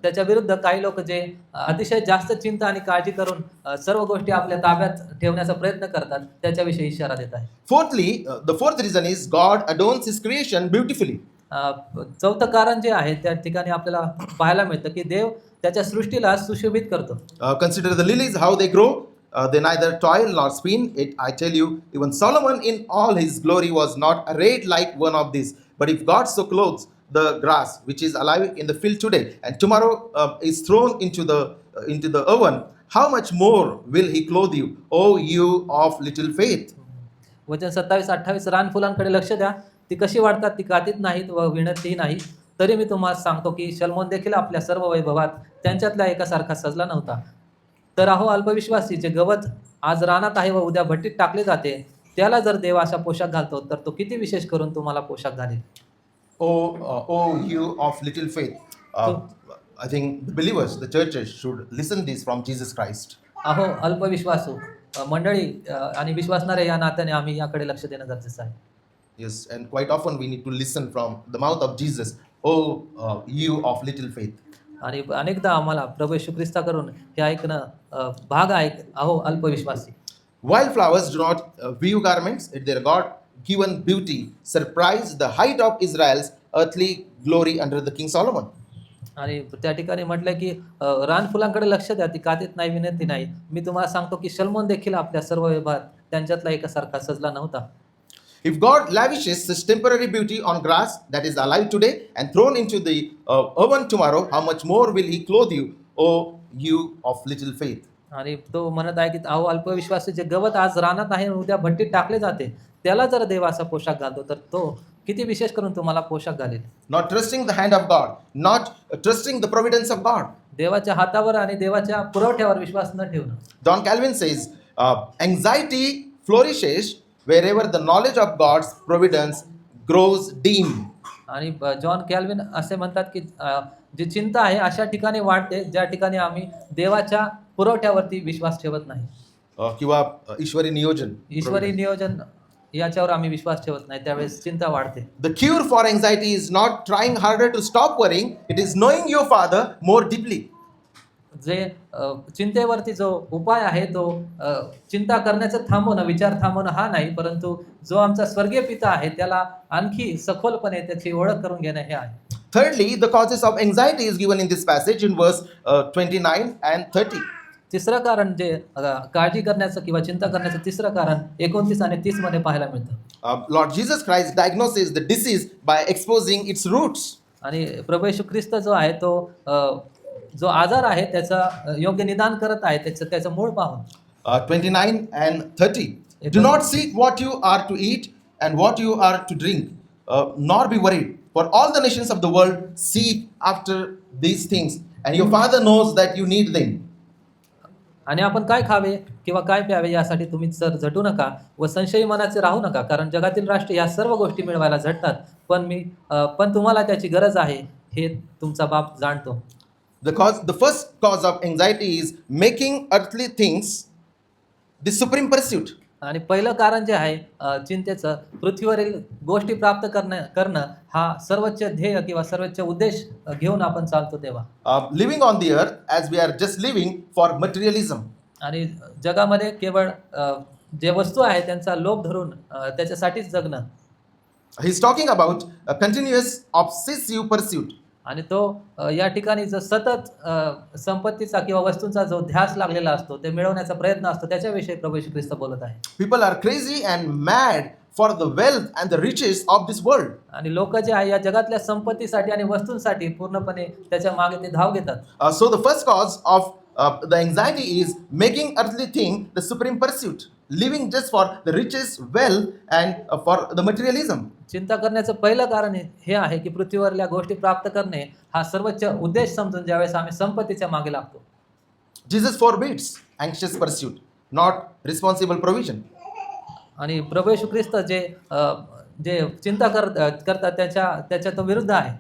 B: त्याच्या विरुद्ध काही लोक जे अतिशय जास्त चिंता आणि काळजी करून सर्व गोष्टी आपल्या ताब्यात ठेवण्याचा प्रयत्न करतात त्याच्याविषयी इशारा देत आहे.
A: Fourthly, the fourth reason is God adorns his creation beautifully.
B: चौथं कारण जे आहे त्या ठिकाणी आपल्याला पाहायला मिळतं की देव त्याच्या सृष्टीला सुशोभित करतो.
A: Consider the lilies, how they grow. They neither toil nor spin. I tell you, even Solomon in all his glory was not arrayed like one of these. But if God so clothes the grass, which is alive in the field today, and tomorrow is thrown into the oven, how much more will He clothe you, O you of little faith?
B: वचन 27-28 रानफुलांकडे लक्ष द्या, ती कशी वाढतात, ती कातीत नाहीत व विणतही नाही. तरी मी तुम्हाला सांगतो की शल्मोन देखील आपल्या सर्व वैभवात त्यांच्यातल्या एकासारखा सजला नव्हता. तर अहो अल्पविश्वासी, जे गवत आज रानात आहे व उद्या भट्टीत टाकले जाते, त्याला जर देव असा पोशाख घालतो, तर तो किती विशेष करून तुम्हाला पोशाख घालेल.
A: Oh, you of little faith. I think the believers, the churches should listen this from Jesus Christ.
B: अहो अल्पविश्वासू मंडळी आणि विश्वासणारे या नात्याने आम्ही याकडे लक्ष देणं गरजेचं आहे.
A: Yes, and quite often we need to listen from the mouth of Jesus. Oh, you of little faith.
B: आणि अनेकदा आम्हाला प्रभू येशू ख्रिस्ताकडून हे ऐकणं भाग आहे. अहो अल्पविश्वासी.
A: While flowers do not weave garments, their God-given beauty surprised the height of Israel's earthly glory under the King Solomon.
B: आणि त्या ठिकाणी म्हटलंय की रानफुलांकडे लक्ष द्या, ती कातीत नाही विनंती नाही. मी तुम्हाला सांगतो की शल्मोन देखील आपल्या सर्व विभागात त्यांच्यातला एकासारखा सजला नव्हता.
A: If God lavishes His temporary beauty on grass that is alive today and thrown into the oven tomorrow, how much more will He clothe you, O you of little faith?
B: आणि तो म्हणत आहे की अहो अल्पविश्वासी जे गवत आज रानात आहे उद्या भट्टीत टाकले जाते त्याला जर देव असा पोशाख घालतो तर तो किती विशेष करून तुम्हाला पोशाख घालेल.
A: Not trusting the hand of God, not trusting the providence of God.
B: देवाच्या हातावर आणि देवाच्या पुरवठ्यावर विश्वास न ठेवणं.
A: Don Calvin says, anxiety flourishes wherever the knowledge of God's providence grows dim.
B: आणि जॉन कॅल्विन असे म्हणतात की जी चिंता आहे अशा ठिकाणी वाढते ज्या ठिकाणी आम्ही देवाच्या पुरवठ्यावरती विश्वास ठेवत नाही.
A: किंवा ईश्वरी नियोजन.
B: ईश्वरी नियोजन याच्यावर आम्ही विश्वास ठेवत नाही त्यावेळेस चिंता वाढते.
A: The cure for anxiety is not trying harder to stop worrying, it is knowing your Father more deeply.
B: जे चिंतेवरती जो उपाय आहे तो चिंता करण्याचं थांबवणं विचार थांबवणं हा नाही परंतु जो आमचा स्वर्गीय पिता आहे त्याला आणखी सखोलपणे त्याची ओळख करून घेणं हे आहे.
A: Thirdly, the causes of anxiety is given in this passage in verse 29 and 30.
B: तिसरं कारण जे काळजी करण्याचं किंवा चिंता करण्याचं तिसरं कारण 29 आणि 30 मध्ये पाहायला मिळतं.
A: Lord Jesus Christ diagnoses the disease by exposing its roots.
B: आणि प्रभू येशू ख्रिस्त जो आहे तो जो आजार आहे त्याचा योग्य निदान करत आहे त्याचं मूळ पाहून.
A: 29 and 30. Do not seek what you are to eat and what you are to drink, nor be worried. For all the nations of the world seek after these things, and your Father knows that you need them.
B: आणि आपण काय खावे किंवा काय प्यावे यासाठी तुम्ही जर झटू नका व संशयी मनाचे राहू नका कारण जगातील राष्ट्र या सर्व गोष्टी मिळवायला झटतात पण तुम्हाला त्याची गरज आहे हे तुमचा बाप जाणतो.
A: The first cause of anxiety is making earthly things the supreme pursuit.
B: आणि पहिलं कारण जे आहे चिंतेचं पृथ्वीवरील गोष्टी प्राप्त करणं हा सर्वोच्च ध्येय किंवा सर्वोच्च उद्देश घेऊन आपण चालतो तेव्हा.
A: Living on the earth as we are just living for materialism.
B: आणि जगामध्ये केवळ जे वस्तू आहे त्यांचा लोभ धरून त्याच्यासाठीच जगणं.
A: He's talking about a continuous obsessive pursuit.
B: आणि तो या ठिकाणी जो सतत संपत्तीचा किंवा वस्तूंचा जो ध्यास लागलेला असतो ते मिळवण्याचा प्रयत्न असतो त्याच्याविषयी प्रभू येशू ख्रिस्त बोलत आहे.
A: People are crazy and mad for the wealth and the riches of this world.
B: आणि लोक जे आहे या जगातल्या संपत्तीसाठी आणि वस्तूंसाठी पूर्णपणे त्याच्या मागे ते धाव घेतात.
A: So the first cause of the anxiety is making earthly thing the supreme pursuit, living just for the riches, wealth, and for the materialism.
B: चिंता करण्याचं पहिलं कारण हे आहे की पृथ्वीवरल्या गोष्टी प्राप्त करणे हा सर्वोच्च उद्देश समजून ज्यावेळेस आम्ही संपत्तीच्या मागे लागतो.
A: Jesus forbids anxious pursuit, not responsible provision.
B: आणि प्रभू येशू ख्रिस्त जे चिंता करतात त्याच्या तो विरुद्ध आहे.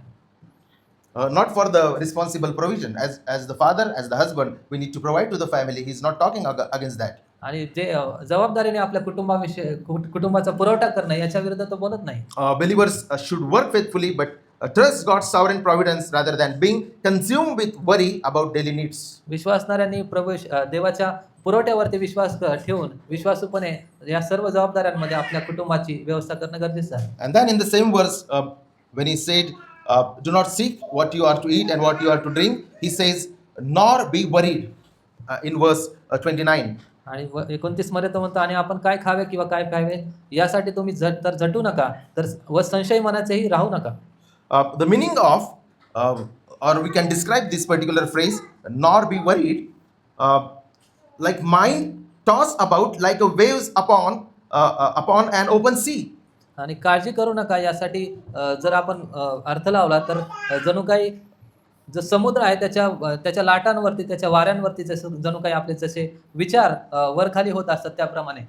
A: Not for the responsible provision. As the father, as the husband, we need to provide to the family. He's not talking against that.
B: आणि जे जबाबदारीने आपल्या कुटुंबाचा पुरवठा करणं याच्या विरुद्ध तो बोलत नाही.
A: Believers should work faithfully, but trust God's sovereign providence rather than being consumed with worry about daily needs.
B: विश्वासणाऱ्यांनी देवाच्या पुरवठ्यावरती विश्वास ठेवून विश्वासूपणे या सर्व जबाबदाऱ्यांमध्ये आपल्या कुटुंबाची व्यवस्था करणं गरजेचं आहे.
A: And then in the same verse, when he said, do not seek what you are to eat and what you are to drink, he says, nor be worried, in verse 29.
B: आणि 29 मध्ये तो म्हणतो आणि आपण काय खावे किंवा काय प्यावे यासाठी तुम्ही झटू नका तर व संशय मनाचेही राहू नका.
A: The meaning of, or we can describe this particular phrase, nor be worried, like mind tossed about like a waves upon an open sea.
B: आणि काळजी करू नका यासाठी जर आपण अर्थ लावला तर जणू काही जो समुद्र आहे त्याच्या लाटांवरती त्याच्या वाऱ्यांवरती जणू काही आपले जसे विचार वरखाली होत असतात त्याप्रमाणे.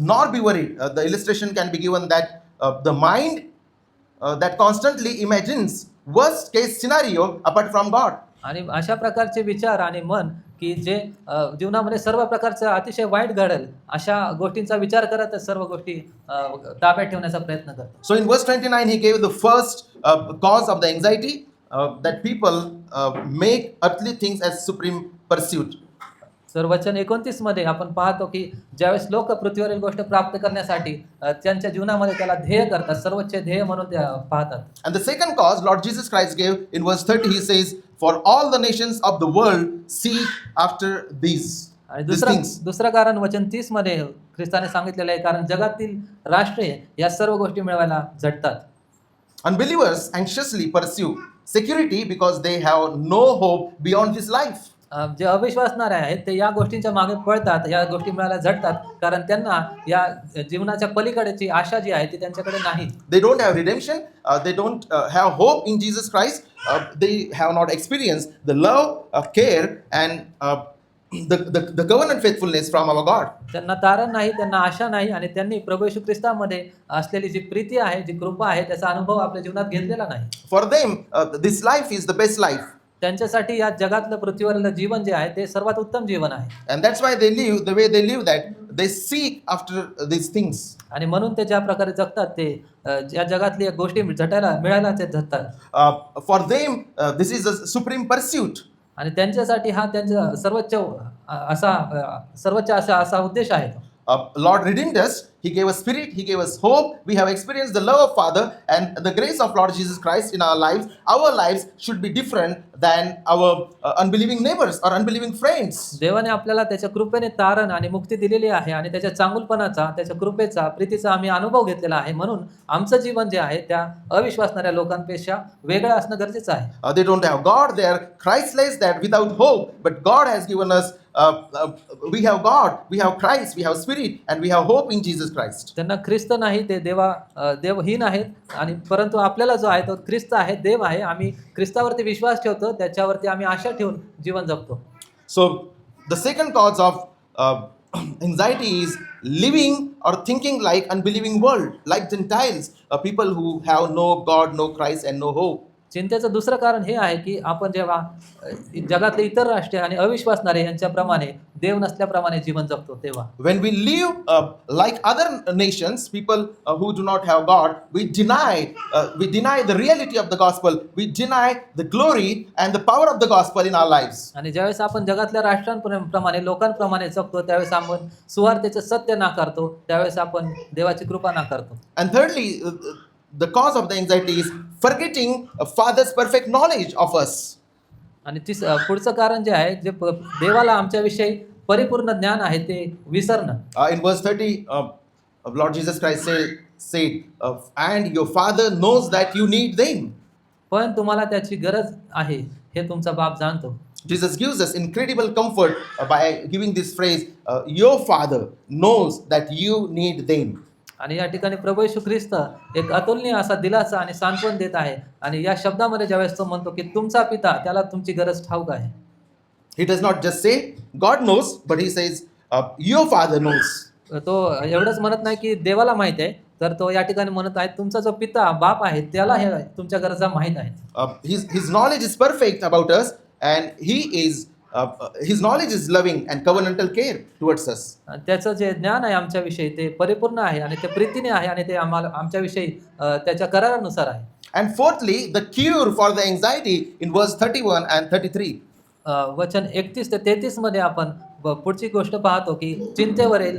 A: Nor be worried. The illustration can be given that the mind that constantly imagines worst case scenario apart from God.
B: आणि अशा प्रकारचे विचार आणि मन की जे जीवनामध्ये सर्व प्रकारचं अतिशय वाईट घडेल अशा गोष्टींचा विचार करत सर्व गोष्टी ताब्यात ठेवण्याचा प्रयत्न करतात.
A: So in verse 29 he gave the first cause of the anxiety, that people make earthly things as supreme pursuit.
B: तर वचन 29 मध्ये आपण पाहतो की ज्यावेळेस लोक पृथ्वीवरील गोष्ट प्राप्त करण्यासाठी त्यांच्या जीवनामध्ये त्याला ध्येय करतात सर्वोच्च ध्येय म्हणून ते पाहतात.
A: And the second cause Lord Jesus Christ gave in verse 30, he says, for all the nations of the world seek after these
B: आणि
A: things.
B: दुसरं कारण वचन 30 मध्ये ख्रिस्ताने सांगितलेलं आहे, कारण जगातील राष्ट्रे या सर्व गोष्टी मिळवायला झटतात.
A: Unbelievers anxiously pursue security because they have no hope beyond this life.
B: जे अविश्वासणारे आहेत ते या गोष्टींच्या मागे पळतात, या गोष्टी मिळायला झटतात, कारण त्यांना या जीवनाच्या पलीकडेची आशा जी आहे ती त्यांच्याकडे नाही.
A: They don't have redemption. They don't have hope in Jesus Christ. They have not experienced the love, care, and the covenant faithfulness from our God.
B: त्यांना तारण नाही, त्यांना आशा नाही, आणि त्यांनी प्रभू येशू ख्रिस्तामध्ये असलेली जी प्रीती आहे, जी कृपा आहे, त्याचा अनुभव आपल्या जीवनात घेतलेला नाही.
A: For them, this life is the best life.
B: त्यांच्यासाठी या जगातलं पृथ्वीवरलं जीवन जे आहे ते सर्वात उत्तम जीवन आहे.
A: And that's why they live the way they live, that they seek after these things.
B: आणि म्हणून ते ज्या प्रकारे जगतात ते या जगातली गोष्टी मिळायला ते झटतात.
A: For them, this is a supreme pursuit.
B: आणि त्यांच्यासाठी हा त्यांचा सर्वोच्च असा उद्देश आहे.
A: Lord redeemed us. He gave us spirit. He gave us hope. We have experienced the love of Father and the grace of Lord Jesus Christ in our lives. Our lives should be different than our unbelieving neighbors or unbelieving friends.
B: देवाने आपल्याला त्याच्या कृपेने तारण आणि मुक्ती दिलेली आहे, आणि त्याच्या चांगुलपणाचा, त्याच्या कृपेचा, प्रीतीचा आम्ही अनुभव घेतलेला आहे. म्हणून आमचं जीवन जे आहे त्या अविश्वासणाऱ्या लोकांपेक्षा वेगळं असणं गरजेचं आहे.
A: They don't have God. They are Christless. They are without hope. But God has given us. We have God. We have Christ. We have Spirit, and we have hope in Jesus Christ.
B: त्यांना ख्रिस्त नाही, ते देवहीन आहेत, आणि परंतु आपल्याला जो आहे तो ख्रिस्त आहे, देव आहे. आम्ही ख्रिस्तावरती विश्वास ठेवतो, त्याच्यावरती आम्ही आशा ठेवून जीवन जगतो.
A: So the second cause of anxiety is living or thinking like unbelieving world, like Gentiles, people who have no God, no Christ, and no hope.
B: चिंतेचं दुसरं कारण हे आहे की आपण जेव्हा जगातले इतर राष्ट्रे आणि अविश्वासणारे यांच्याप्रमाणे, देव नसल्याप्रमाणे जीवन जगतो, तेव्हा
A: When we live like other nations, people who do not have God, we deny the reality of the gospel. We deny the glory and the power of the gospel in our lives.
B: आणि ज्यावेळेस आपण जगातल्या राष्ट्रांप्रमाणे, लोकांप्रमाणे जगतो, त्यावेळेस आपण सुवार्तेचं सत्य नाकारतो, त्यावेळेस आपण देवाची कृपा नाकारतो.
A: And thirdly, the cause of the anxiety is forgetting a Father's perfect knowledge of us.
B: आणि पुढचं कारण जे आहे, जे देवाला आमच्याविषयी परिपूर्ण ज्ञान आहे ते विसरणं.
A: In verse 30, Lord Jesus Christ said, and your Father knows that you need them.
B: पण तुम्हाला त्याची गरज आहे हे तुमचा बाप जाणतो.
A: Jesus gives us incredible comfort by giving this phrase, your Father knows that you need them.
B: आणि या ठिकाणी प्रभू येशू ख्रिस्त एक अतुलनीय असा दिलासा आणि सांत्वन देत आहे, आणि या शब्दामध्ये ज्यावेळेस तो म्हणतो की तुमचा पिता, त्याला तुमची गरज ठाऊक आहे.
A: He does not just say God knows, but he says your Father knows.
B: तो एवढंच म्हणत नाही की देवाला माहित आहे, तर तो या ठिकाणी म्हणत आहे तुमचा जो पिता, बाप आहे, त्याला हे तुमच्या गरजा माहीत आहेत.
A: His knowledge is perfect about us, and his knowledge is loving and covenantal care towards us.
B: त्याचं जे ज्ञान आहे आमच्याविषयी ते परिपूर्ण आहे, आणि ते प्रीतीने आहे, आणि ते आमच्याविषयी त्याच्या करारानुसार आहे.
A: And fourthly, the cure for the anxiety in verse 31 and 33.
B: वचन 31 ते 33 मध्ये आपण पुढची गोष्ट पाहतो की चिंतेवरील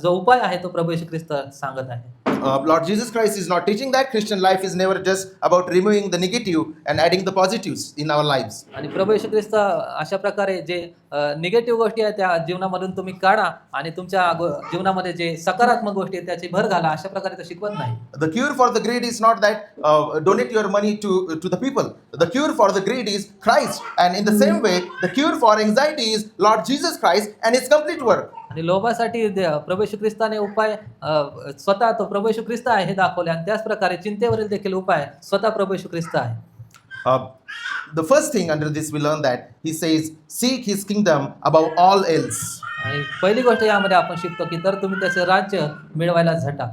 B: जो उपाय आहे तो प्रभू येशू ख्रिस्त सांगत आहे.
A: Lord Jesus Christ is not teaching that Christian life is never just about removing the negative and adding the positives in our lives.
B: आणि प्रभू येशू ख्रिस्त अशा प्रकारे जे निगेटिव्ह गोष्टी आहेत त्या जीवनामधून तुम्ही काढा, आणि तुमच्या जीवनामध्ये जे सकारात्मक गोष्टी आहेत त्याची भर घाला, अशा प्रकारे ते शिकवत नाही.
A: The cure for the greed is not that donate your money to the people. The cure for the greed is Christ, and in the same way the cure for anxiety is Lord Jesus Christ and his complete work.
B: आणि लोभासाठी प्रभू येशू ख्रिस्ताने उपाय स्वतः तो प्रभू येशू ख्रिस्त आहे हे दाखवले, आणि त्याच प्रकारे चिंतेवरील देखील उपाय स्वतः प्रभू येशू ख्रिस्त आहे.
A: The first thing under this we learn that he says seek his kingdom above all else.
B: आणि पहिली गोष्ट यामध्ये आपण शिकतो की तर तुम्ही त्याचे राज्य मिळवायला झटा.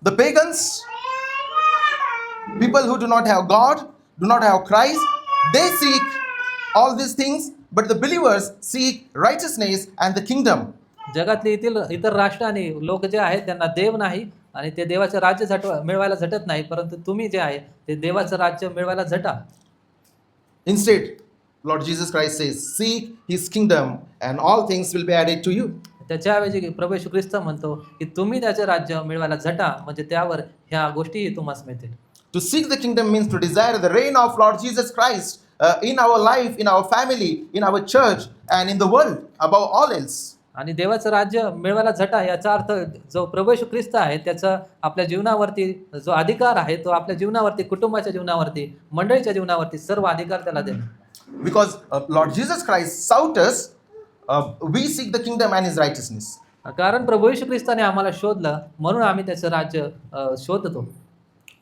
A: The pagans, people who do not have God, do not have Christ, they seek all these things, but the believers seek righteousness and the kingdom.
B: जगातली इतर राष्ट्र आणि लोक जे आहेत त्यांना देव नाही, आणि ते देवाचं राज्य मिळवायला झटत नाही, परंतु तुम्ही जे आहे ते देवाचं राज्य मिळवायला झटा.
A: Instead, Lord Jesus Christ says, seek his kingdom and all things will be added to you.
B: त्याच्याऐवजी प्रभू येशू ख्रिस्त म्हणतो की तुम्ही त्याचे राज्य मिळवायला झटा, म्हणजे त्यावर ह्या गोष्टी तुम्हाला मिळतील.
A: To seek the kingdom means to desire the reign of Lord Jesus Christ in our life, in our family, in our church, and in the world above all else.
B: आणि देवाचं राज्य मिळवायला झटा याचा अर्थ जो प्रभू येशू ख्रिस्त आहे त्याचा आपल्या जीवनावरती जो अधिकार आहे तो आपल्या जीवनावरती, कुटुंबाच्या जीवनावरती, मंडळीच्या जीवनावरती सर्व अधिकार त्याला देणं.
A: Because Lord Jesus Christ sought us, we seek the kingdom and his righteousness.
B: कारण प्रभू येशू ख्रिस्ताने आम्हाला शोधलं म्हणून आम्ही त्याचं राज्य शोधतो.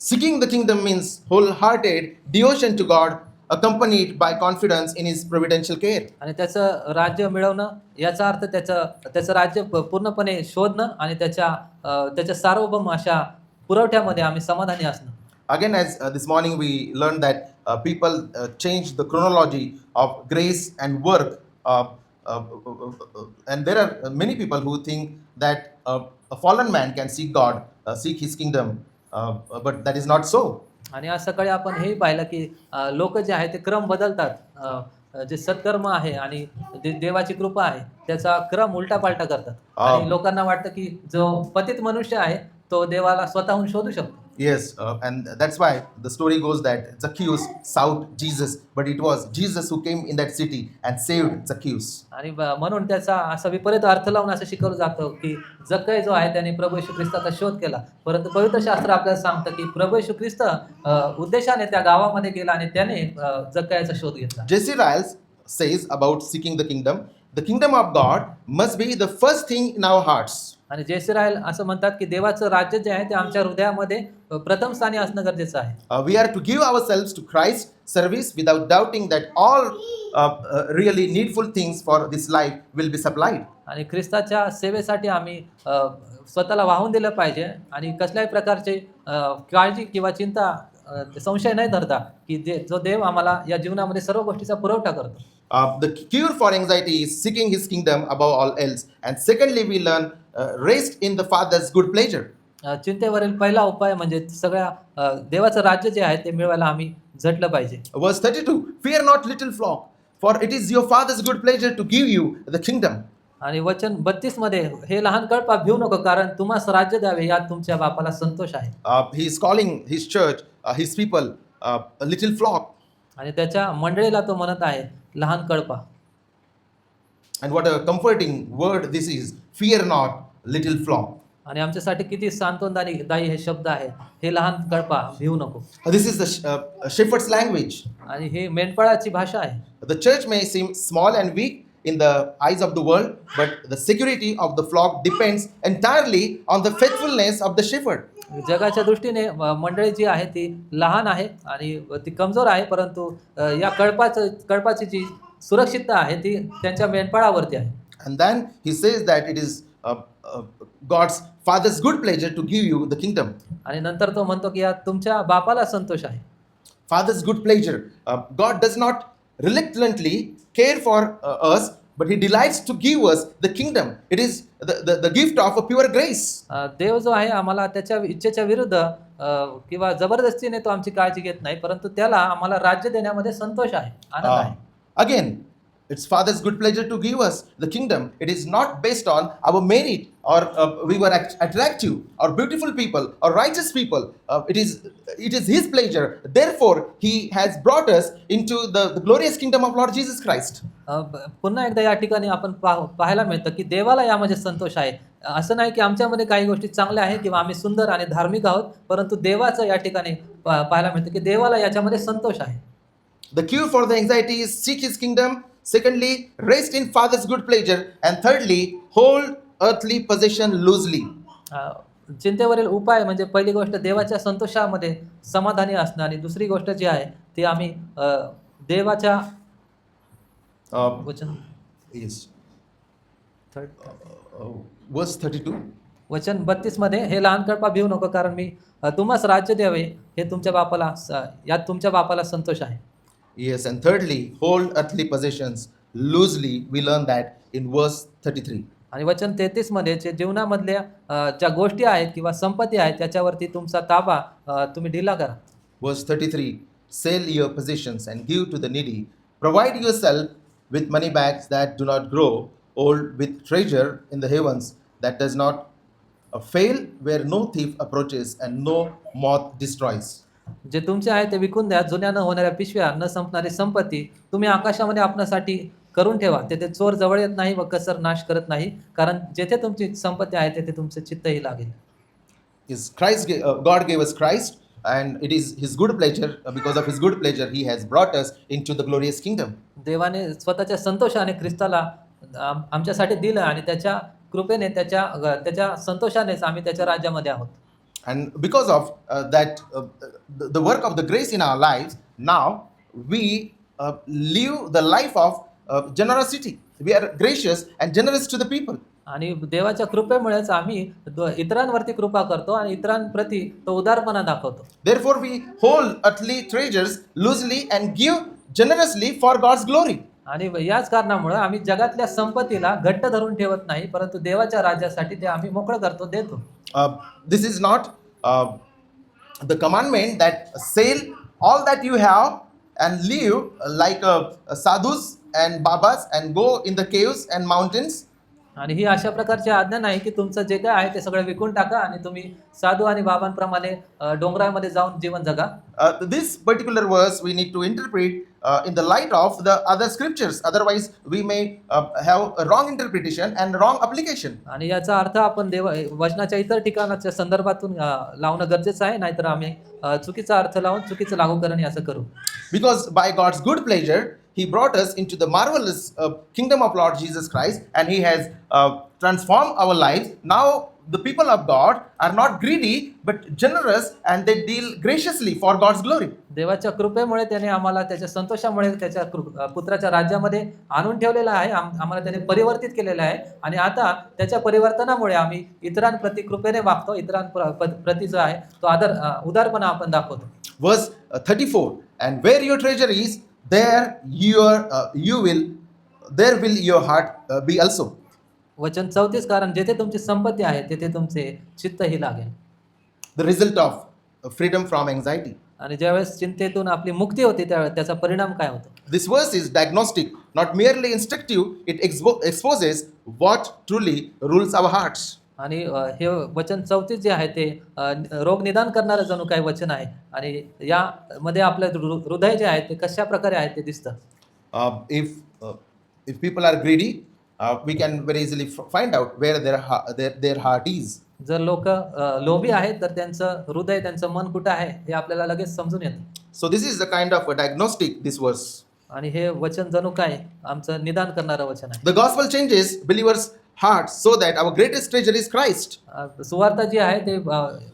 A: Seeking the kingdom means wholehearted devotion to God, accompanied by confidence in his providential care.
B: आणि त्याचं राज्य मिळवणं याचा अर्थ त्याचं राज्य पूर्णपणे शोधणं आणि त्याच्या सार्वभौम अशा पुरवठ्यामध्ये आम्ही समाधानी असणं.
A: Again, as this morning we learned that people change the chronology of grace and work, and there are many people who think that a fallen man can seek God, seek his kingdom, but that is not so.
B: आणि आज सकाळी आपण हेही पाहिलं की लोक जे आहे ते क्रम बदलतात. जे सत्कर्म आहे आणि देवाची कृपा आहे त्याचा क्रम उलटापालटा करतात. आणि लोकांना वाटतं की जो पतित मनुष्य आहे तो देवाला स्वतःहून शोधू शकतो.
A: Yes, and that's why the story goes that Zacchaeus sought Jesus, but it was Jesus who came in that city and saved Zacchaeus.
B: आणि म्हणून त्याचा असा विपरीत अर्थ लावून असं शिकवलं जातं की जक्कई जो आहे त्याने प्रभू येशू ख्रिस्ताचा शोध केला, परंतु पवित्र शास्त्र आपल्याला सांगतं की प्रभू येशू ख्रिस्त उद्देशाने त्या गावामध्ये गेला आणि त्याने जक्कईचा शोध घेतला.
A: J.C. Ryle says about seeking the kingdom of God must be the first thing in our hearts.
B: आणि जे.सी. रायल असं म्हणतात की देवाचं राज्य जे आहे ते आमच्या हृदयामध्ये प्रथम स्थानी असणं गरजेचं आहे.
A: We are to give ourselves to Christ's service without doubting that all really needful things for this life will be supplied.
B: आणि ख्रिस्ताच्या सेवेसाठी आम्ही स्वतःला वाहून दिलं पाहिजे आणि कसल्याही प्रकारचे काळजी किंवा चिंता संशय नाही धरता की जो देव आम्हाला या जीवनामध्ये सर्व गोष्टीचा पुरवठा करतो.
A: The cure for anxiety is seeking his kingdom above all else, and secondly we learn rest in the Father's good pleasure.
B: चिंतेवरील पहिला उपाय म्हणजे सगळ्या देवाचं राज्य जे आहे ते मिळवायला आम्ही झटलं पाहिजे.
A: Verse 32, fear not little flock, for it is your Father's good pleasure to give you the kingdom.
B: आणि वचन 32 मध्ये हे लहान कळपा भिवू नको कारण तुम्हास राज्य द्यावे यात तुमच्या बापाला संतोष आहे.
A: He is calling his church, his people, a little flock.
B: आणि त्याच्या मंडळीला तो म्हणत आहे लहान कळपा.
A: And what a comforting word this is, fear not little flock.
B: आणि आमच्यासाठी किती सांत्वनदायी हे शब्द आहे, हे लहान कळपा भिवू नको.
A: This is the shepherd's language.
B: आणि हे मेंढपाळाची भाषा आहे.
A: The church may seem small and weak in the eyes of the world, but the security of the flock depends entirely on the faithfulness of the shepherd.
B: जगाच्या दृष्टीने मंडळी जी आहे ती लहान आहे आणि ती कमजोर आहे, परंतु या कळपाची जी सुरक्षितता आहे ती त्यांच्या मेंढपाळावरती आहे.
A: And then he says that it is God's Father's good pleasure to give you the kingdom.
B: आणि नंतर तो म्हणतो की या तुमच्या बापाला संतोष आहे.
A: Father's good pleasure. God does not reluctantly care for us, but he delights to give us the kingdom. It is the gift of a pure grace.
B: देव जो आहे आम्हाला त्याच्या इच्छेच्या विरुद्ध किंवा जबरदस्तीने तो आमची काळजी घेत नाही, परंतु त्याला आम्हाला राज्य देण्यामध्ये संतोष आहे, आनंद आहे.
A: Again, it's Father's good pleasure to give us the kingdom. It is not based on our merit or we were attractive or beautiful people or righteous people. It is His pleasure. Therefore, He has brought us into the glorious kingdom of Lord Jesus Christ.
B: पुन्हा एकदा या ठिकाणी आपण पाहायला मिळतं की देवाला यामध्ये संतोष आहे. असं नाही की आमच्यामध्ये काही गोष्टी चांगल्या आहेत किंवा आम्ही सुंदर आणि धार्मिक आहोत, परंतु देवाचं या ठिकाणी पाहायला मिळतं की देवाला याच्यामध्ये संतोष आहे.
A: The cure for the anxiety is seek His kingdom. Secondly, rest in Father's good pleasure. And thirdly, hold earthly possession loosely.
B: चिंतेवरील उपाय म्हणजे पहिली गोष्ट देवाच्या संतोषामध्ये समाधानी असणं आणि दुसरी गोष्ट जी आहे ती आम्ही देवाच्या वचन
A: Yes. Verse 32.
B: वचन 32 मध्ये हे लहान कळपा भिवू नको कारण मी तुम्हास राज्य द्यावे हे तुमच्या बापाला यात तुमच्या बापाला संतोष आहे.
A: Yes, and thirdly, hold earthly possessions loosely. We learn that in verse 33.
B: आणि वचन 33 मध्ये जे जीवनामधल्या ज्या गोष्टी आहेत किंवा संपत्ती आहेत त्याच्यावरती तुमचा ताबा तुम्ही ढिला करा.
A: Verse 33, sell your possessions and give to the needy. Provide yourself with money bags that do not grow old, with treasure in the heavens that does not fail, where no thief approaches and no moth destroys.
B: जे तुमचे आहे ते विकून द्या, जुन्या न होणाऱ्या पिशव्या, न संपणारी संपत्ती, तुम्ही आकाशामध्ये आपणासाठी करून ठेवा. तेथे चोर जवळ येत नाही व कसर नाश करत नाही, कारण जेथे तुमची संपत्ती आहे तेथे तुमचे चित्तही लागेल.
A: God gave us Christ, and it is His good pleasure. Because of His good pleasure, He has brought us into the glorious kingdom.
B: देवाने स्वतःच्या संतोषाने ख्रिस्ताला आमच्यासाठी दिलं आणि त्याच्या कृपेने त्याच्या संतोषानेच आम्ही त्याच्या राज्यामध्ये आहोत.
A: And because of the work of the grace in our lives, now we live the life of generosity. We are gracious and generous to the people.
B: आणि देवाच्या कृपेमुळेच आम्ही इतरांवरती कृपा करतो आणि इतरांप्रती तो उदारपणा दाखवतो.
A: Therefore, we hold earthly treasures loosely and give generously for God's glory.
B: आणि याच कारणामुळे आम्ही जगातल्या संपत्तीला घट्ट धरून ठेवत नाही, परंतु देवाच्या राज्यासाठी ते आम्ही मोकळं करतो, देतो.
A: This is not the commandment that sell all that you have and live like sadhus and babas and go in the caves and mountains.
B: आणि ही अशा प्रकारची आज्ञा नाही की तुमचं जे काय आहे ते सगळं विकून टाका आणि तुम्ही साधू आणि बाबांप्रमाणे डोंगरामध्ये जाऊन जीवन जगा.
A: This particular verse we need to interpret in the light of the other scriptures. Otherwise, we may have a wrong interpretation and wrong application.
B: आणि याचा अर्थ आपण वचनाच्या इतर ठिकाणाच्या संदर्भातून लावणं गरजेचं आहे, नाहीतर आम्ही चुकीचा अर्थ लावून चुकीचं लागूकरण याचं करू.
A: Because by God's good pleasure, He brought us into the marvelous kingdom of Lord Jesus Christ, and He has transformed our lives. Now the people of God are not greedy but generous, and they deal graciously for God's glory.
B: देवाच्या कृपेमुळे त्याने आम्हाला त्याच्या संतोषामुळे त्याच्या पुत्राच्या राज्यामध्ये आणून ठेवलेलं आहे, आम्हाला त्याने परिवर्तित केलेलं आहे आणि आता त्याच्या परिवर्तनामुळे आम्ही इतरांप्रती कृपेने वागतो, इतरांप्रती जो आहे तो उदारपणा आपण दाखवतो.
A: Verse 34, and where your treasure is, there will your heart be also.
B: वचन 34, कारण जेथे तुमची संपत्ती आहे तेथे तुमचे चित्तही लागेल.
A: The result of freedom from anxiety.
B: आणि ज्यावेळेस चिंतेतून आपली मुक्ती होते त्यावेळेस त्याचा परिणाम काय होतो?
A: This verse is diagnostic, not merely instructive. It exposes what truly rules our hearts.
B: आणि हे वचन 34 जे आहे ते रोग निदान करणारं जणू काही वचन आहे आणि यामध्ये आपलं हृदय जे आहे ते कशा प्रकारे आहे ते दिसतं.
A: If people are greedy, we can very easily find out where their heart is.
B: जर लोक लोभी आहेत तर त्यांचं हृदय, त्यांचं मन कुठं आहे हे आपल्याला लगेच समजून येतं.
A: So this is the kind of a diagnostic, this verse.
B: आणि हे वचन जणू काय आमचं निदान करणारं वचन आहे.
A: The gospel changes believers' hearts so that our greatest treasure is Christ.
B: सुवार्ता जी आहे ते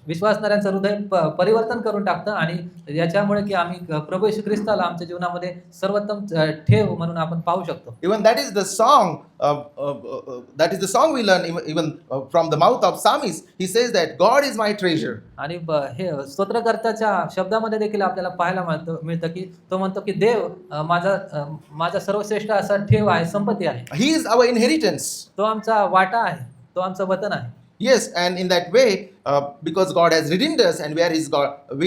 B: विश्वासणाऱ्यांचं हृदय परिवर्तन करून टाकतं आणि याच्यामुळे की आम्ही प्रभू येशू ख्रिस्ताला आमच्या जीवनामध्ये सर्वोत्तम ठेव म्हणून आपण पाहू शकतो.
A: Even that is the song we learn even from the mouth of psalmist. He says that God is my treasure.
B: आणि हे स्तोत्रकर्त्याच्या शब्दामध्ये देखील आपल्याला पाहायला मिळतं की तो म्हणतो की देव माझा सर्वश्रेष्ठ असा ठेव आहे, संपत्ती आहे.
A: He is our inheritance.
B: तो आमचा वाटा आहे, तो आमचं वतन आहे.
A: Yes, and in that way, because God has redeemed us and we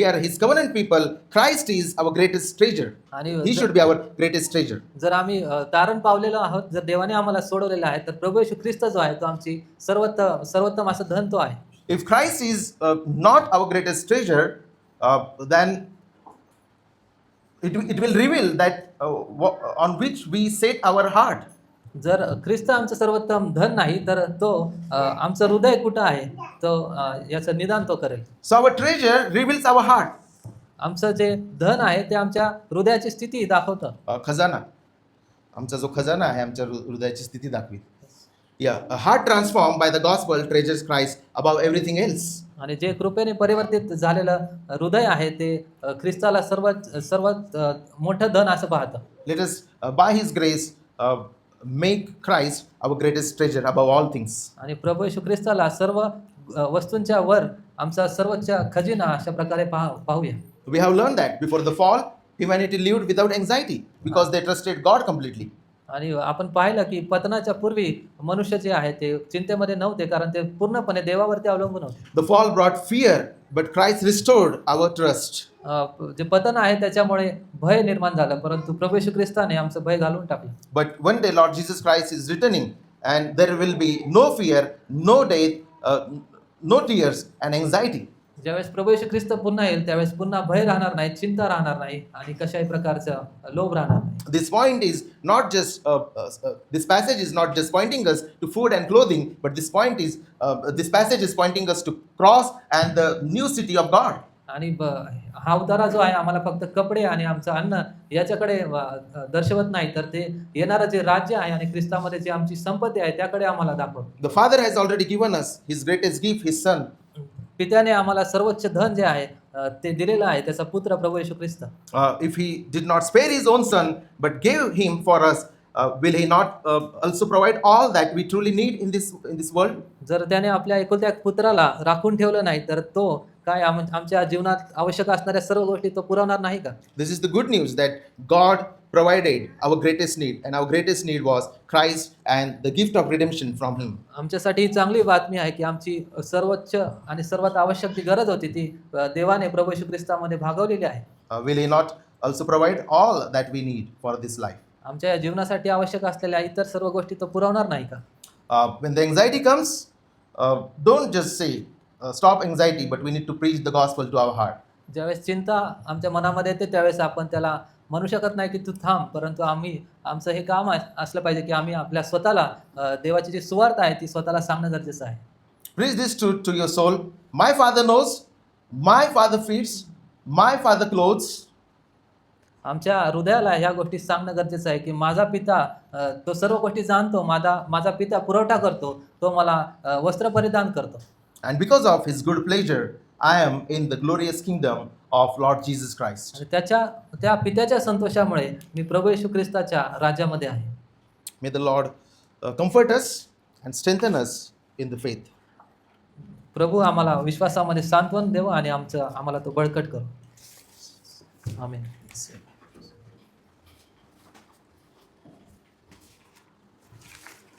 A: are His covenant people, Christ is our greatest treasure. He should be our greatest treasure.
B: जर आम्ही तारण पावलेलो आहोत, जर देवाने आम्हाला सोडवलेलं आहे, तर प्रभू येशू ख्रिस्त जो आहे तो आमची सर्वोत्तम असं धन तो आहे.
A: If Christ is not our greatest treasure, then it will reveal that on which we set our heart.
B: जर ख्रिस्त आमचं सर्वोत्तम धन नाही तर तो आमचं हृदय कुठं आहे तो याचं निदान तो करेल.
A: So our treasure reveals our heart.
B: आमचं जे धन आहे ते आमच्या हृदयाची स्थिती दाखवतं.
A: खजाना, आमचा जो खजाना आहे आमच्या हृदयाची स्थिती दाखवी. A heart transformed by the gospel treasures Christ above everything else.
B: आणि जे कृपेने परिवर्तित झालेलं हृदय आहे ते ख्रिस्ताला सर्वात मोठं धन असं पाहतं.
A: Let us by His grace make Christ our greatest treasure above all things.
B: आणि प्रभू येशू ख्रिस्ताला सर्व वस्तूंच्या वर आमचा सर्वोच्च खजिना अशा प्रकारे पाहूया.
A: We have learned that before the fall, humanity lived without anxiety because they trusted God completely.
B: आणि आपण पाहिलं की पतनाच्या पूर्वी मनुष्य जे आहे ते चिंतेमध्ये नव्हते कारण ते पूर्णपणे देवावरती अवलंबून होते.
A: The fall brought fear, but Christ restored our trust.
B: जे पतन आहे त्याच्यामुळे भय निर्माण झालं, परंतु प्रभू येशू ख्रिस्ताने आमचं भय घालून टाकलं.
A: But one day Lord Jesus Christ is returning and there will be no fear, no death, no tears and anxiety.
B: ज्यावेळेस प्रभू येशू ख्रिस्त पुन्हा येईल त्यावेळेस पुन्हा भय राहणार नाही, चिंता राहणार नाही आणि कशाही प्रकारचा लोभ राहणार नाही.
A: This point is not just this passage is not just pointing us to food and clothing, but this passage is pointing us to cross and the new city of God.
B: आणि हा उतारा जो आहे आम्हाला फक्त कपडे आणि आमचं अन्न याच्याकडे दर्शवत नाही, तर ते येणारं जे राज्य आहे आणि ख्रिस्तामध्ये जी आमची संपत्ती आहे त्याकडे आम्हाला दाखवतो.
A: The Father has already given us His greatest gift, His Son.
B: पित्याने आम्हाला सर्वोच्च धन जे आहे ते दिलेलं आहे, त्याचा पुत्र प्रभू येशू ख्रिस्त.
A: If He did not spare His own Son but gave Him for us, will He not also provide all that we truly need in this world?
B: जर त्याने आपल्या एकुलत्या एक पुत्राला राखून ठेवलं नाही तर तो काय आमच्या जीवनात आवश्यक असणाऱ्या सर्व गोष्टी तो पुरवणार नाही का?
A: This is the good news that God provided our greatest need, and our greatest need was Christ and the gift of redemption from Him.
B: आमच्यासाठी ही चांगली बातमी आहे की आमची सर्वोच्च आणि सर्वात आवश्यक जी गरज होती ती देवाने प्रभू येशू ख्रिस्तामध्ये भागवलेली आहे.
A: Will He not also provide all that we need for this life?
B: आमच्या या जीवनासाठी आवश्यक असलेल्या इतर सर्व गोष्टी तो पुरवणार नाही का?
A: When the anxiety comes, don't just say, stop anxiety, but we need to preach the gospel to our heart.
B: ज्यावेळेस चिंता आमच्या मनामध्ये येते त्यावेळेस आपण त्याला म्हणू शकत नाही की तू थांब, परंतु आमचं हे काम असलं पाहिजे की आम्ही आपल्या स्वतःला देवाची जी सुवार्थ आहे ती स्वतःला सांगणं गरजेचं आहे.
A: Preach this truth to your soul. My Father knows, my Father feeds, my Father clothes.
B: आमच्या हृदयाला ह्या गोष्टी सांगणं गरजेचं आहे की माझा पिता तो सर्व गोष्टी जाणतो, माझा पिता पुरवठा करतो, तो मला वस्त्र परिधान करतो.
A: And because of His good pleasure, I am in the glorious kingdom of Lord Jesus Christ.
B: आणि त्या पित्याच्या संतोषामुळे मी प्रभू येशू ख्रिस्ताच्या राज्यामध्ये आहे.
A: May the Lord comfort us and strengthen us in the faith.
B: प्रभू आम्हाला विश्वासामध्ये सांत्वन देव आणि आम्हाला तो बळकट करो. आमेन.